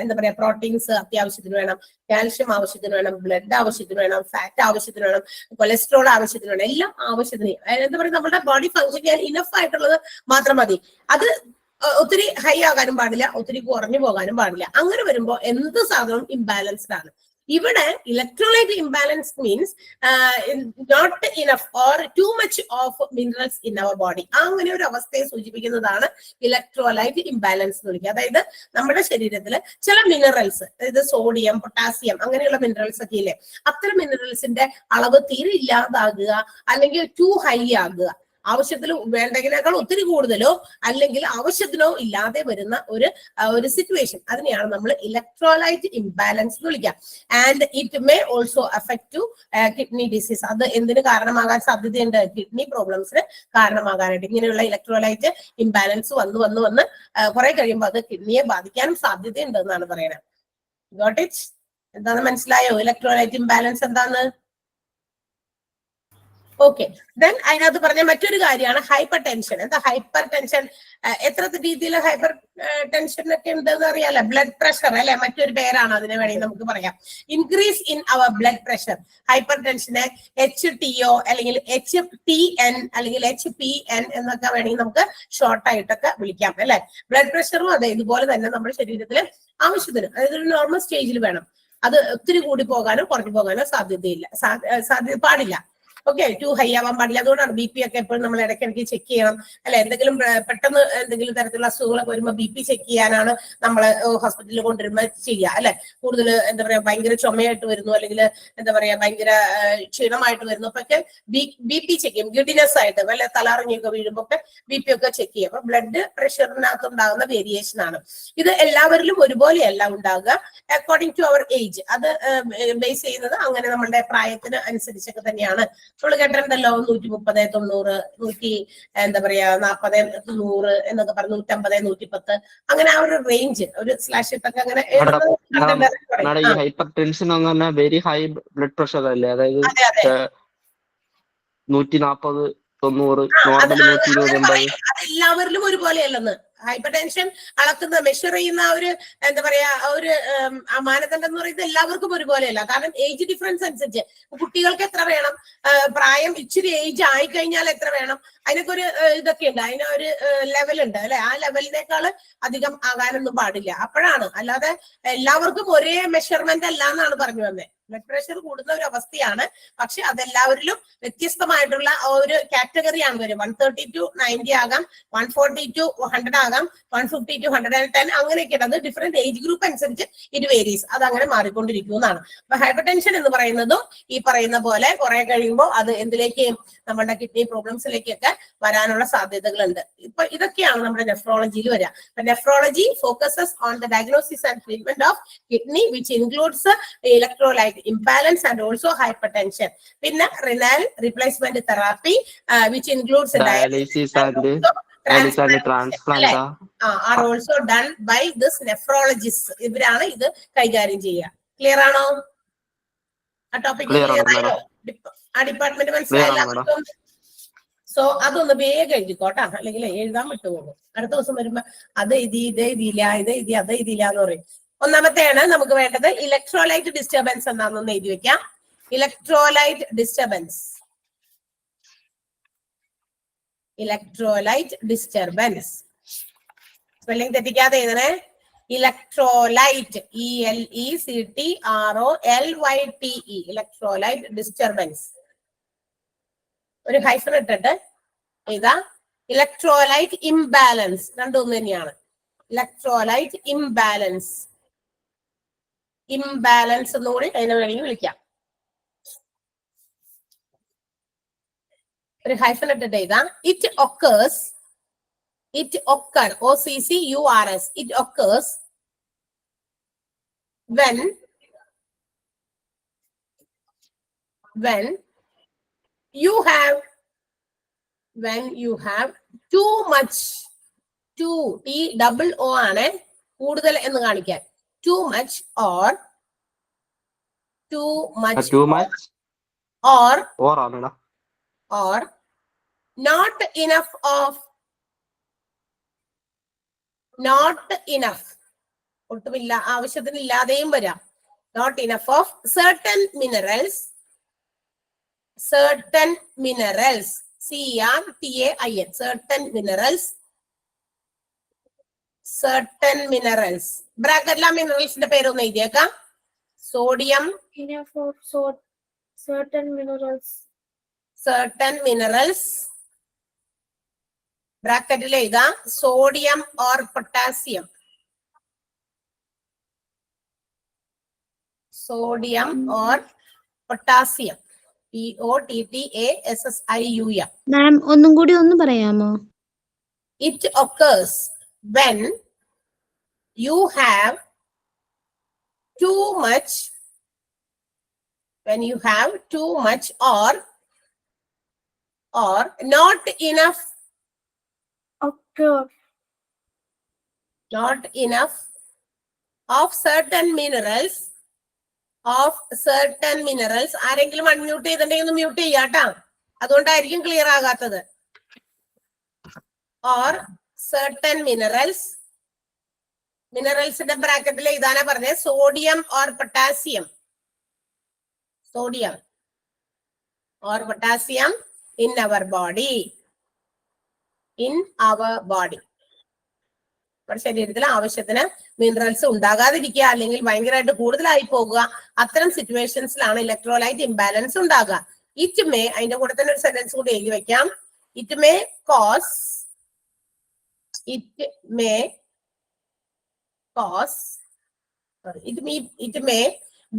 എന്താ പറയാ പ്രോട്ടീൻസ് അത്യാവശ്യത്തിന് വേണം, കാൽഷ്യം ആവശ്യത്തിന് വേണം, ബ്ലഡ് ആവശ്യത്തിന് വേണം, ഫാറ്റ് ആവശ്യത്തിന് വേണം, കൊളസ്ട്രോൾ ആവശ്യത്തിന് വേണം, എല്ലാം ആവശ്യത്തിന്. എന്താ പറയുക നമ്മുടെ ബോഡി ഫങ്ഷൻ ചെയ്യാൻ ഇനഫ് ആയിട്ടുള്ളത് മാത്രം മതി. അത് ഒത്തിരി ഹൈ ആകാനും പാടില്ല, ഒത്തിരി കുറഞ്ഞു പോകാനും പാടില്ല. അങ്ങനെ വരുമ്പോൾ എന്ത് സാധനവും ഇംബാലൻസ്ഡ് ആണ്. ഇവിടെ electrolyte imbalance means not enough or too much of minerals in our body. അങ്ങനെ ഒരു അവസ്ഥയെ സൂചിപ്പിക്കുന്നതാണ് ഇലക്ട്രോലൈറ്റ് ഇംബാലൻസ് എന്ന് വിളിക്കുക. അതായത് നമ്മുടെ ശരീരത്തിൽ ചില മിനറൽസ്, അതായത് സോഡിയം, പൊട്ടാസ്യം അങ്ങനെയുള്ള മിനറൽസ് ഒക്കെ ഇല്ലേ, അത്തരം മിനറൽസിന്റെ അളവ് തീരെ ഇല്ലാതാകുക അല്ലെങ്കിൽ ടു ഹൈ ആകുക, ആവശ്യത്തിൽ വേണ്ടതിനേക്കാൾ ഒത്തിരി കൂടുതലോ അല്ലെങ്കിൽ ആവശ്യത്തിനോ ഇല്ലാതെ വരുന്ന ഒരു സിറ്റുവേഷൻ, അതിനെയാണ് നമ്മൾ ഇലക്ട്രോലൈറ്റ് ഇംബാലൻസ് എന്ന് വിളിക്കുക. And it may also affect to kidney disease. അത് എന്തിന് കാരണമാകാൻ സാധ്യതയുണ്ട്? കിഡ്നി പ്രോബ്ലംസിന് കാരണമാകാനായിട്ട്. ഇങ്ങനെയുള്ള ഇലക്ട്രോലൈറ്റ് ഇംബാലൻസ് വന്ന് കുറെ കഴിയുമ്പോൾ അത് കിഡ്നിയെ ബാധിക്കാനും സാധ്യതയുണ്ട് എന്നാണ് പറയുന്നത്. Got it? എന്താന്ന് മനസ്സിലായോ ഇലക്ട്രോലൈറ്റ് ഇംബാലൻസ് എന്താന്ന്? ഓക്കെ. ദെൻ അതിനകത്ത് പറഞ്ഞ മറ്റൊരു കാര്യമാണ് ഹൈപ്പർ ടെൻഷൻ. എന്താ ഹൈപ്പർ ടെൻഷൻ? എത്ര രീതിയിൽ ഹൈപ്പർ ടെൻഷൻ ഒക്കെ ഉണ്ടെന്ന് അറിയാലോ. ബ്ലഡ് പ്രഷർ അല്ലെ, മറ്റൊരു പേരാണ് അതിനെ വേണമെങ്കിൽ നമുക്ക് പറയാം. Increase in our blood pressure. ഹൈപ്പർ ടെൻഷനെ HTO അല്ലെങ്കിൽ HTN അല്ലെങ്കിൽ HPN എന്നൊക്കെ വേണമെങ്കിൽ നമുക്ക് ഷോർട്ട് ആയിട്ടൊക്കെ വിളിക്കാം അല്ലെ. ബ്ലഡ് പ്രഷറും അതെ ഇതുപോലെ തന്നെ നമ്മുടെ ശരീരത്തിൽ ആവശ്യത്തിന്, അതായത് ഒരു നോർമൽ സ്റ്റേജിൽ വേണം. അത് ഒത്തിരി കൂടി പോകാനോ കുറഞ്ഞു പോകാനോ സാധ്യത പാടില്ല. ഓക്കെ, ടു ഹൈ ആവാൻ പാടില്ല. അതുകൊണ്ടാണ് BP ഒക്കെ എപ്പോഴും നമ്മൾ ഇടയ്ക്കിടയ്ക്ക് ചെക്ക് ചെയ്യണം അല്ലെ. എന്തെങ്കിലും പെട്ടെന്ന് എന്തെങ്കിലും തരത്തിലുള്ള അസുഖങ്ങളൊക്കെ വരുമ്പോൾ BP ചെക്ക് ചെയ്യാനാണ് നമ്മൾ ഹോസ്പിറ്റലിൽ കൊണ്ടുവരുമ്പോൾ ചെയ്യുക അല്ലെ. കൂടുതൽ എന്താ പറയാ ഭയങ്കര ചുമയായിട്ട് വരുന്നു അല്ലെങ്കിൽ എന്താ പറയാ ഭയങ്കര ക്ഷീണമായിട്ട് വരുന്നു, അപ്പൊക്കെ BP ചെക്ക് ചെയ്യും. ഗിഡിനെസ് ആയിട്ട് വല്ല തലറിഞ്ഞൊക്കെ വീഴുമ്പോ ഒക്കെ BP ഒക്കെ ചെക്ക് ചെയ്യും. അപ്പൊ ബ്ലഡ് പ്രഷറിനകത്ത് ഉണ്ടാകുന്ന വേരിയേഷൻ ആണ് ഇത്. എല്ലാവരിലും ഒരുപോലെയല്ല ഉണ്ടാകുക, അക്കോർഡിംഗ് ടു അവർ ഏജ്. അത് ബേസ് ചെയ്യുന്നത് അങ്ങനെ നമ്മുടെ പ്രായത്തിന് അനുസരിച്ചൊക്കെ തന്നെയാണ്. നമ്മൾ കേട്ടിട്ടുണ്ടല്ലോ 130, 90, 100 എന്താ പറയാ 40, 100 എന്നൊക്കെ പറഞ്ഞു, 150, 110 അങ്ങനെ ആ ഒരു റേഞ്ച്, ഒരു സ്ലാഷ് ഇട്ടൊക്കെ അങ്ങനെ. ഈ ഹൈപ്പർ ടെൻഷൻ എന്ന് പറഞ്ഞാൽ വെരി ഹൈ ബ്ലഡ് പ്രഷർ അല്ലേ? അതായത് 140, 90, നോർമൽ 120. അതെല്ലാവരിലും ഒരുപോലെയല്ലെന്ന്. ഹൈപ്പർ ടെൻഷൻ അളക്കുന്ന മെഷർ ചെയ്യുന്ന ഒരു എന്താ പറയാ ഒരു മാനദണ്ഡം എന്ന് പറയുന്നത് എല്ലാവർക്കും ഒരുപോലെയല്ല. കാരണം ഏജ് ഡിഫറൻസ് അനുസരിച്ച് കുട്ടികൾക്ക് എത്ര വേണം, പ്രായം ഇച്ചിരി ഏജ് ആയി കഴിഞ്ഞാൽ എത്ര വേണം, അതിനൊക്കെ ഒരു ഇതൊക്കെ ഉണ്ട്, അതിനൊരു ലെവലുണ്ട് അല്ലെ. ആ ലെവലിനേക്കാൾ അധികം ആകാനൊന്നും പാടില്ല. അപ്പോഴാണ്, അല്ലാതെ എല്ലാവർക്കും ഒരേ മെഷർമെന്റ് അല്ല എന്നാണ് പറഞ്ഞു വന്നത്. ബ്ലഡ് പ്രഷർ കൂടുന്ന ഒരു അവസ്ഥയാണ്, പക്ഷെ അതെല്ലാവരിലും വ്യത്യസ്തമായിട്ടുള്ള ഒരു കാറ്റഗറിയാണ് വരും. 130 to 90 ആകാം, 140 to 100 ആകാം, 150 to 110 അങ്ങനെയൊക്കെയാണ്. അത് ഡിഫറെന്റ് ഏജ് ഗ്രൂപ്പ് അനുസരിച്ച് ഇത് വേരീസ്, അത് അങ്ങനെ മാറിക്കൊണ്ടിരിക്കും എന്നാണ്. അപ്പൊ ഹൈപ്പർ ടെൻഷൻ എന്ന് പറയുന്നതും ഈ പറയുന്ന പോലെ കുറെ കഴിയുമ്പോൾ അത് എന്തിലേക്ക്, നമ്മുടെ കിഡ്നി പ്രോബ്ലംസിലേക്കൊക്കെ വരാനുള്ള സാധ്യതകളുണ്ട്. ഇപ്പൊ ഇതൊക്കെയാണ് നമ്മുടെ നെഫ്രോളജിയിൽ വരിക. Nephrology focuses on the diagnosis and treatment of kidney which includes electrolyte imbalance and also hypertension. പിന്നെ renal replacement therapy which includes dialysis and transplant are also done by this nephrologists. ഇവരാണ് ഇത് കൈകാര്യം ചെയ്യുക. ക്ലിയർ ആണോ? ആ topic clear ആണോ? ആ department മനസ്സിലായില്ല? സോ അതൊന്ന് വേഗം എഴുതിക്കോട്ടാ, അല്ലെങ്കിൽ എഴുതാൻ വിട്ടുപോകും. അടുത്ത ദിവസം വരുമ്പോ അത് ഇതേ ഇതില്ല അത് ഇതില്ല എന്ന് പറയും. ഒന്നാമത്തെയാണ് നമുക്ക് വേണ്ടത് ഇലക്ട്രോലൈറ്റ് ഡിസ്റ്റർബൻസ് എന്താണെന്ന് എഴുതി വെക്കാം. ഇലക്ട്രോലൈറ്റ് ഡിസ്റ്റർബൻസ്, സ്പെല്ലിംഗ് തെറ്റിക്കാതെ എഴുതണേ. Electrolyte ELECTROLYTE electrolyte disturbance. ഒരു ഹൈഫൻ ഇട്ടിട്ട് ഇതാ ഇലക്ട്രോലൈറ്റ് ഇംബാലൻസ്, രണ്ടൊന്നു തന്നെയാണ്. ഇലക്ട്രോലൈറ്റ് ഇംബാലൻസ് എന്നുകൂടി അതിനെ വേണമെങ്കിൽ വിളിക്കാം. ഒരു ഹൈഫൻ ഇട്ടിട്ട് ഇതാ it occurs OCCURS it occurs when when you have too much, TOO ആണ് കൂടുതൽ എന്ന് കാണിക്കാൻ, too much or too much or ആണോടാ, or not enough of, not enough ഒട്ടുമില്ല, ആവശ്യത്തിന് ഇല്ലാതെയും വരാം. not enough of certain minerals, certain minerals, CERTAIN, certain minerals, certain minerals. ബ്രാക്കറ്റിലെ മിനറൽസിന്റെ പേരൊന്ന് എഴുതിയേക്കാം. Sodium, enough of certain minerals, certain minerals, ബ്രാക്കറ്റിൽ എഴുതാം sodium or potassium, sodium or potassium, POTTASSIUM. Ma'am ഒന്നും കൂടി ഒന്ന് പറയാമോ? It occurs when you have too much, or not enough, occur, not enough of certain minerals, ആരെങ്കിലും unmute ചെയ്തിട്ടുണ്ടെങ്കിൽ ഒന്ന് mute ചെയ്യാട്ടാ, അതുകൊണ്ടായിരിക്കും ക്ലിയർ ആകാത്തത്. ഓർ certain minerals, മിനറൽസിന്റെ ബ്രാക്കറ്റിൽ ഇതാണ് പറഞ്ഞത് sodium or potassium, sodium or potassium in our body, ശരീരത്തിൽ ആവശ്യത്തിന് minerals ഉണ്ടാകാതിരിക്കുക അല്ലെങ്കിൽ ഭയങ്കരമായിട്ട് കൂടുതലായി പോകുക, അത്തരം സിറ്റുവേഷൻസിലാണ് ഇലക്ട്രോലൈറ്റ് ഇംബാലൻസ് ഉണ്ടാകുക. ഇറ്റ് മേ, അതിന്റെ കൂടെ തന്നെ ഒരു സെന്റൻസ് കൂടി എഴുതി വെക്കാം, it may cos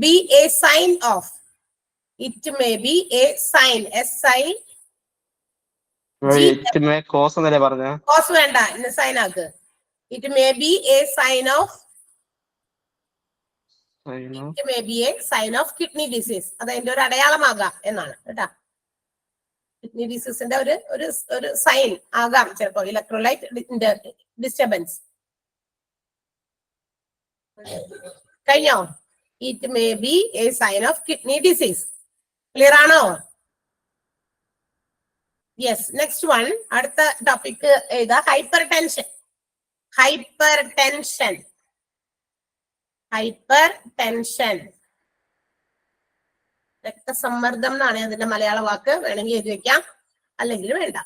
be a sign of, it may be a sign, it may cause എന്നല്ലേ പറഞ്ഞ, കോസ് വേണ്ട, ഇന്ന് സൈൻ ആക്ക്. It may be a sign of, it may be a sign of kidney disease, അതിന്റെ ഒരു അടയാളമാകാം എന്നാണ് കേട്ടാ. Kidney ഡിസീസിന്റെ ഒരു സൈൻ ആകാം ചിലപ്പോ ഇലക്ട്രോലൈറ്റ് ഡിസ്റ്റർബൻസ്. കഴിഞ്ഞോ? It may be a sign of kidney disease. Clear ആണോ? യെസ്. നെക്സ്റ്റ് വൺ, അടുത്ത ടോപ്പിക് ഏതാ? Hypertension. രക്തസമ്മർദ്ദം എന്നാണ് അതിന്റെ മലയാള വാക്ക്, വേണമെങ്കിൽ എഴുതി വെക്കാം, അല്ലെങ്കിൽ വേണ്ട.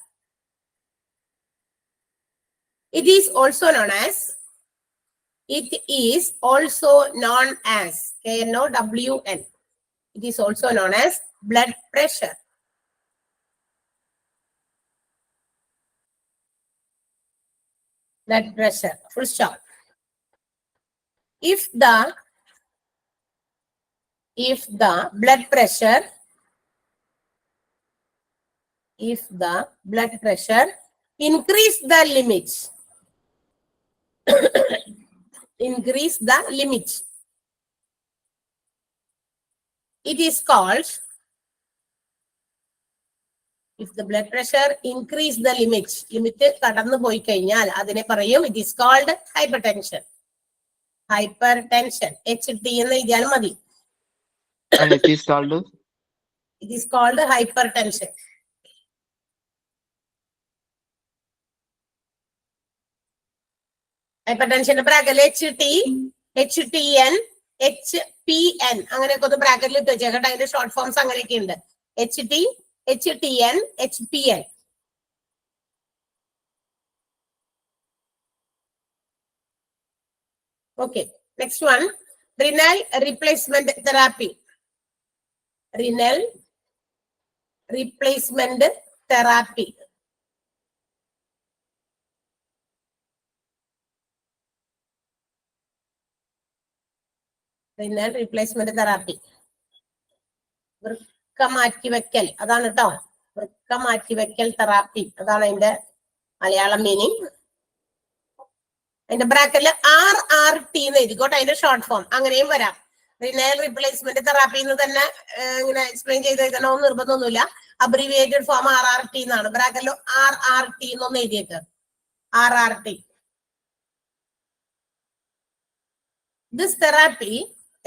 It is also known as KNOWN. It is also known as blood pressure. Blood pressure, full stop. If the blood pressure increase the limit, it is called, if the blood pressure increase the limit കടന്നു പോയി കഴിഞ്ഞാൽ അതിനെ പറയും it is called hypertension. HT എന്ന് എഴുതിയാലും മതി. it is called hypertension. ഹൈപ്പർടെൻഷന്റെ ബ്രാക്കറ്റിൽ HTN, HPN അങ്ങനെയൊക്കെ ഒന്ന് ബ്രാക്കറ്റിൽ ഇട്ട് വെച്ചേക്കട്ടെ. അതിന്റെ ഷോർട്ട് ഫോംസ് അങ്ങനെയൊക്കെ ഉണ്ട്. HTN, HPN. Okay, next one, renal replacement therapy. Renal replacement therapy. Renal replacement therapy. വൃക്ക മാറ്റിവെക്കൽ, അതാണ് കേട്ടോ. വൃക്ക മാറ്റിവെക്കൽ തെറാപ്പി, അതാണ് അതിന്റെ മലയാളം മീനിങ്. അതിന്റെ ബ്രാക്കറ്റിൽ RRT എന്ന് എഴുതിക്കോട്ടെ, അതിന്റെ ഷോർട്ട് ഫോം അങ്ങനെയും വരാം. റിനൈൽ റീപ്ലേസ്മെന്റ് തെറാപ്പി എന്ന് തന്നെ ഇങ്ങനെ എക്സ്പ്ലെയിൻ ചെയ്ത് എഴുതണമെന്ന് നിർബന്ധമൊന്നുമില്ല. അബ്രീവിയേറ്റഡ് ഫോം RRT എന്നാണ്. ബ്രാക്കറ്റിലോ RRT എന്നൊന്ന് എഴുതിയേക്ക്. RRT. ദിസ് തെറാപ്പി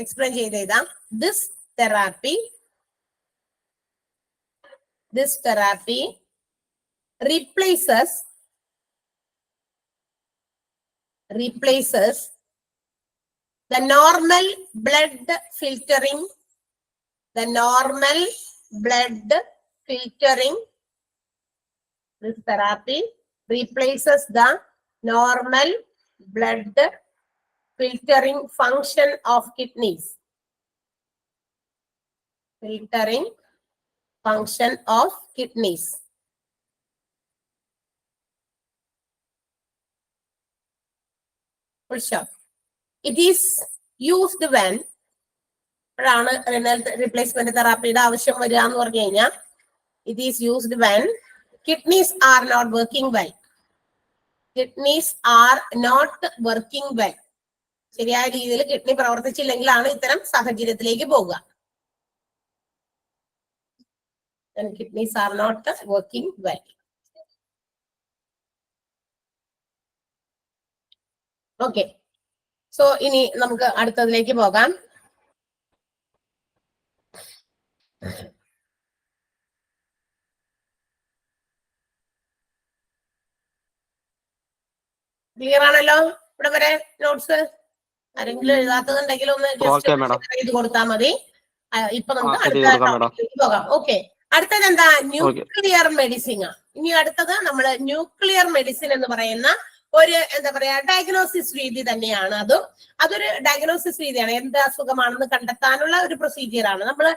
എക്സ്പ്ലെയിൻ ചെയ്ത് എഴുതാം. This therapy replaces the normal blood filtering, this therapy replaces the normal blood filtering function of kidneys. Full stop. It is used when renal replacement therapy ആവശ്യം വരിക എന്ന് പറഞ്ഞു കഴിഞ്ഞാൽ it is used when kidneys are not working well. ശരിയായ രീതിയിൽ kidney പ്രവർത്തിച്ചില്ലെങ്കിലാണ് ഇത്തരം സാഹചര്യത്തിലേക്ക് പോകുക. Kidneys are not working well. Okay, so ഇനി നമുക്ക് അടുത്തതിലേക്ക് പോകാം. ക്ലിയർ ആണല്ലോ ഇവിടെ വരെ നോട്ട്സ്? ആരെങ്കിലും എഴുതാത്തതുണ്ടെങ്കിൽ ഒന്ന് ഇത് കൊടുത്താൽ മതി. ഇപ്പൊ നമുക്ക് അടുത്ത ടോപ്പിക്കിലേക്ക് പോകാം. ഓക്കെ, അടുത്തത് എന്താ? Nuclear medicine. ഇനി അടുത്തത് നമ്മള് ന്യൂക്ലിയർ മെഡിസിൻ എന്ന് പറയുന്ന ഒരു എന്താ പറയാ ഡയഗ്നോസിസ് രീതി തന്നെയാണ്. അതൊരു ഡയഗ്നോസിസ് രീതിയാണ്. എന്ത് അസുഖമാണെന്ന് കണ്ടെത്താനുള്ള ഒരു പ്രൊസീജിയറാണ്. നമ്മൾ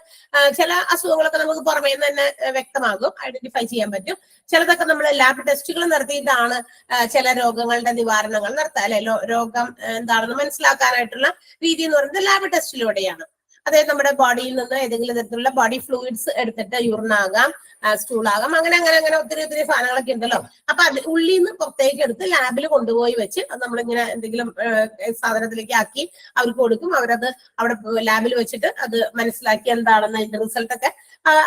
ചില അസുഖങ്ങളൊക്കെ നമുക്ക് പുറമേ തന്നെ വ്യക്തമാകും, ഐഡന്റിഫൈ ചെയ്യാൻ പറ്റും. ചിലതൊക്കെ നമ്മൾ ലാബ് ടെസ്റ്റുകൾ നടത്തിയിട്ടാണ് ചില രോഗങ്ങളുടെ നിവാരണങ്ങൾ നടത്തുക, അല്ലെ? രോഗം എന്താണെന്ന് മനസ്സിലാക്കാനായിട്ടുള്ള രീതി എന്ന് പറയുന്നത് ലാബ് ടെസ്റ്റിലൂടെയാണ്. അതായത് നമ്മുടെ ബോഡിയിൽ നിന്ന് ഏതെങ്കിലും തരത്തിലുള്ള ബോഡി ഫ്ലൂയിഡ്സ് എടുത്തിട്ട് യൂറിനാകാം, സ്റ്റൂളാകാം, അങ്ങനെ ഒത്തിരി സാധനങ്ങളൊക്കെ ഉണ്ടല്ലോ. അപ്പൊ അത് ഉള്ളിൽ നിന്ന് പുറത്തേക്ക് എടുത്ത് ലാബിൽ കൊണ്ടുപോയി വെച്ച് അത് നമ്മളിങ്ങനെ എന്തെങ്കിലും സാധനത്തിലേക്ക് ആക്കി അവർക്ക് കൊടുക്കും. അവരത് അവിടെ ലാബിൽ വെച്ചിട്ട് അത് മനസ്സിലാക്കി എന്താണെന്ന് അതിന്റെ റിസൾട്ട് ഒക്കെ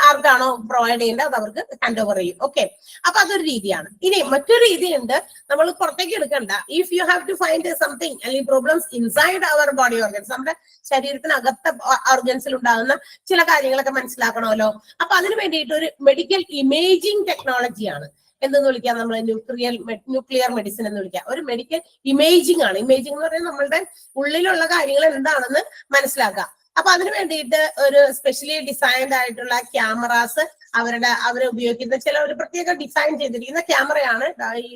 ആർക്കാണോ പ്രൊവൈഡ് ചെയ്യേണ്ടത് അത് അവർക്ക് ഹാൻഡ് ഓവർ ചെയ്യും. ഓക്കെ, അപ്പൊ അതൊരു രീതിയാണ്. ഇനി മറ്റൊരു രീതിയുണ്ട്, നമ്മൾ പുറത്തേക്ക് എടുക്കണ്ട. If you have to find something അല്ലെങ്കിൽ problems inside our body organs, നമ്മുടെ ശരീരത്തിനകത്തെ ഓർഗൻസിൽ ഉണ്ടാകുന്ന ചില കാര്യങ്ങളൊക്കെ മനസ്സിലാക്കണമല്ലോ. അപ്പൊ അതിന് വേണ്ടിയിട്ട് ഒരു മെഡിക്കൽ ഇമേജിംഗ് ടെക്നോളജിയാണ് എന്തെന്ന് വിളിക്കാം നമ്മൾ ന്യൂക്ലിയർ മെഡിസിൻ എന്ന് വിളിക്കാം. ഒരു മെഡിക്കൽ ഇമേജിംഗ് ആണ്. ഇമേജിംഗ് എന്ന് പറയുന്നത് നമ്മളുടെ ഉള്ളിലുള്ള കാര്യങ്ങൾ എന്താണെന്ന് മനസ്സിലാക്കാം. അപ്പൊ അതിന് വേണ്ടിയിട്ട് ഒരു സ്പെഷ്യലി ഡിസൈൻഡ് ആയിട്ടുള്ള ക്യാമറാസ് അവരെ ഉപയോഗിക്കുന്ന ചില ഒരു പ്രത്യേക ഡിസൈൻ ചെയ്തിരിക്കുന്ന ക്യാമറയാണ്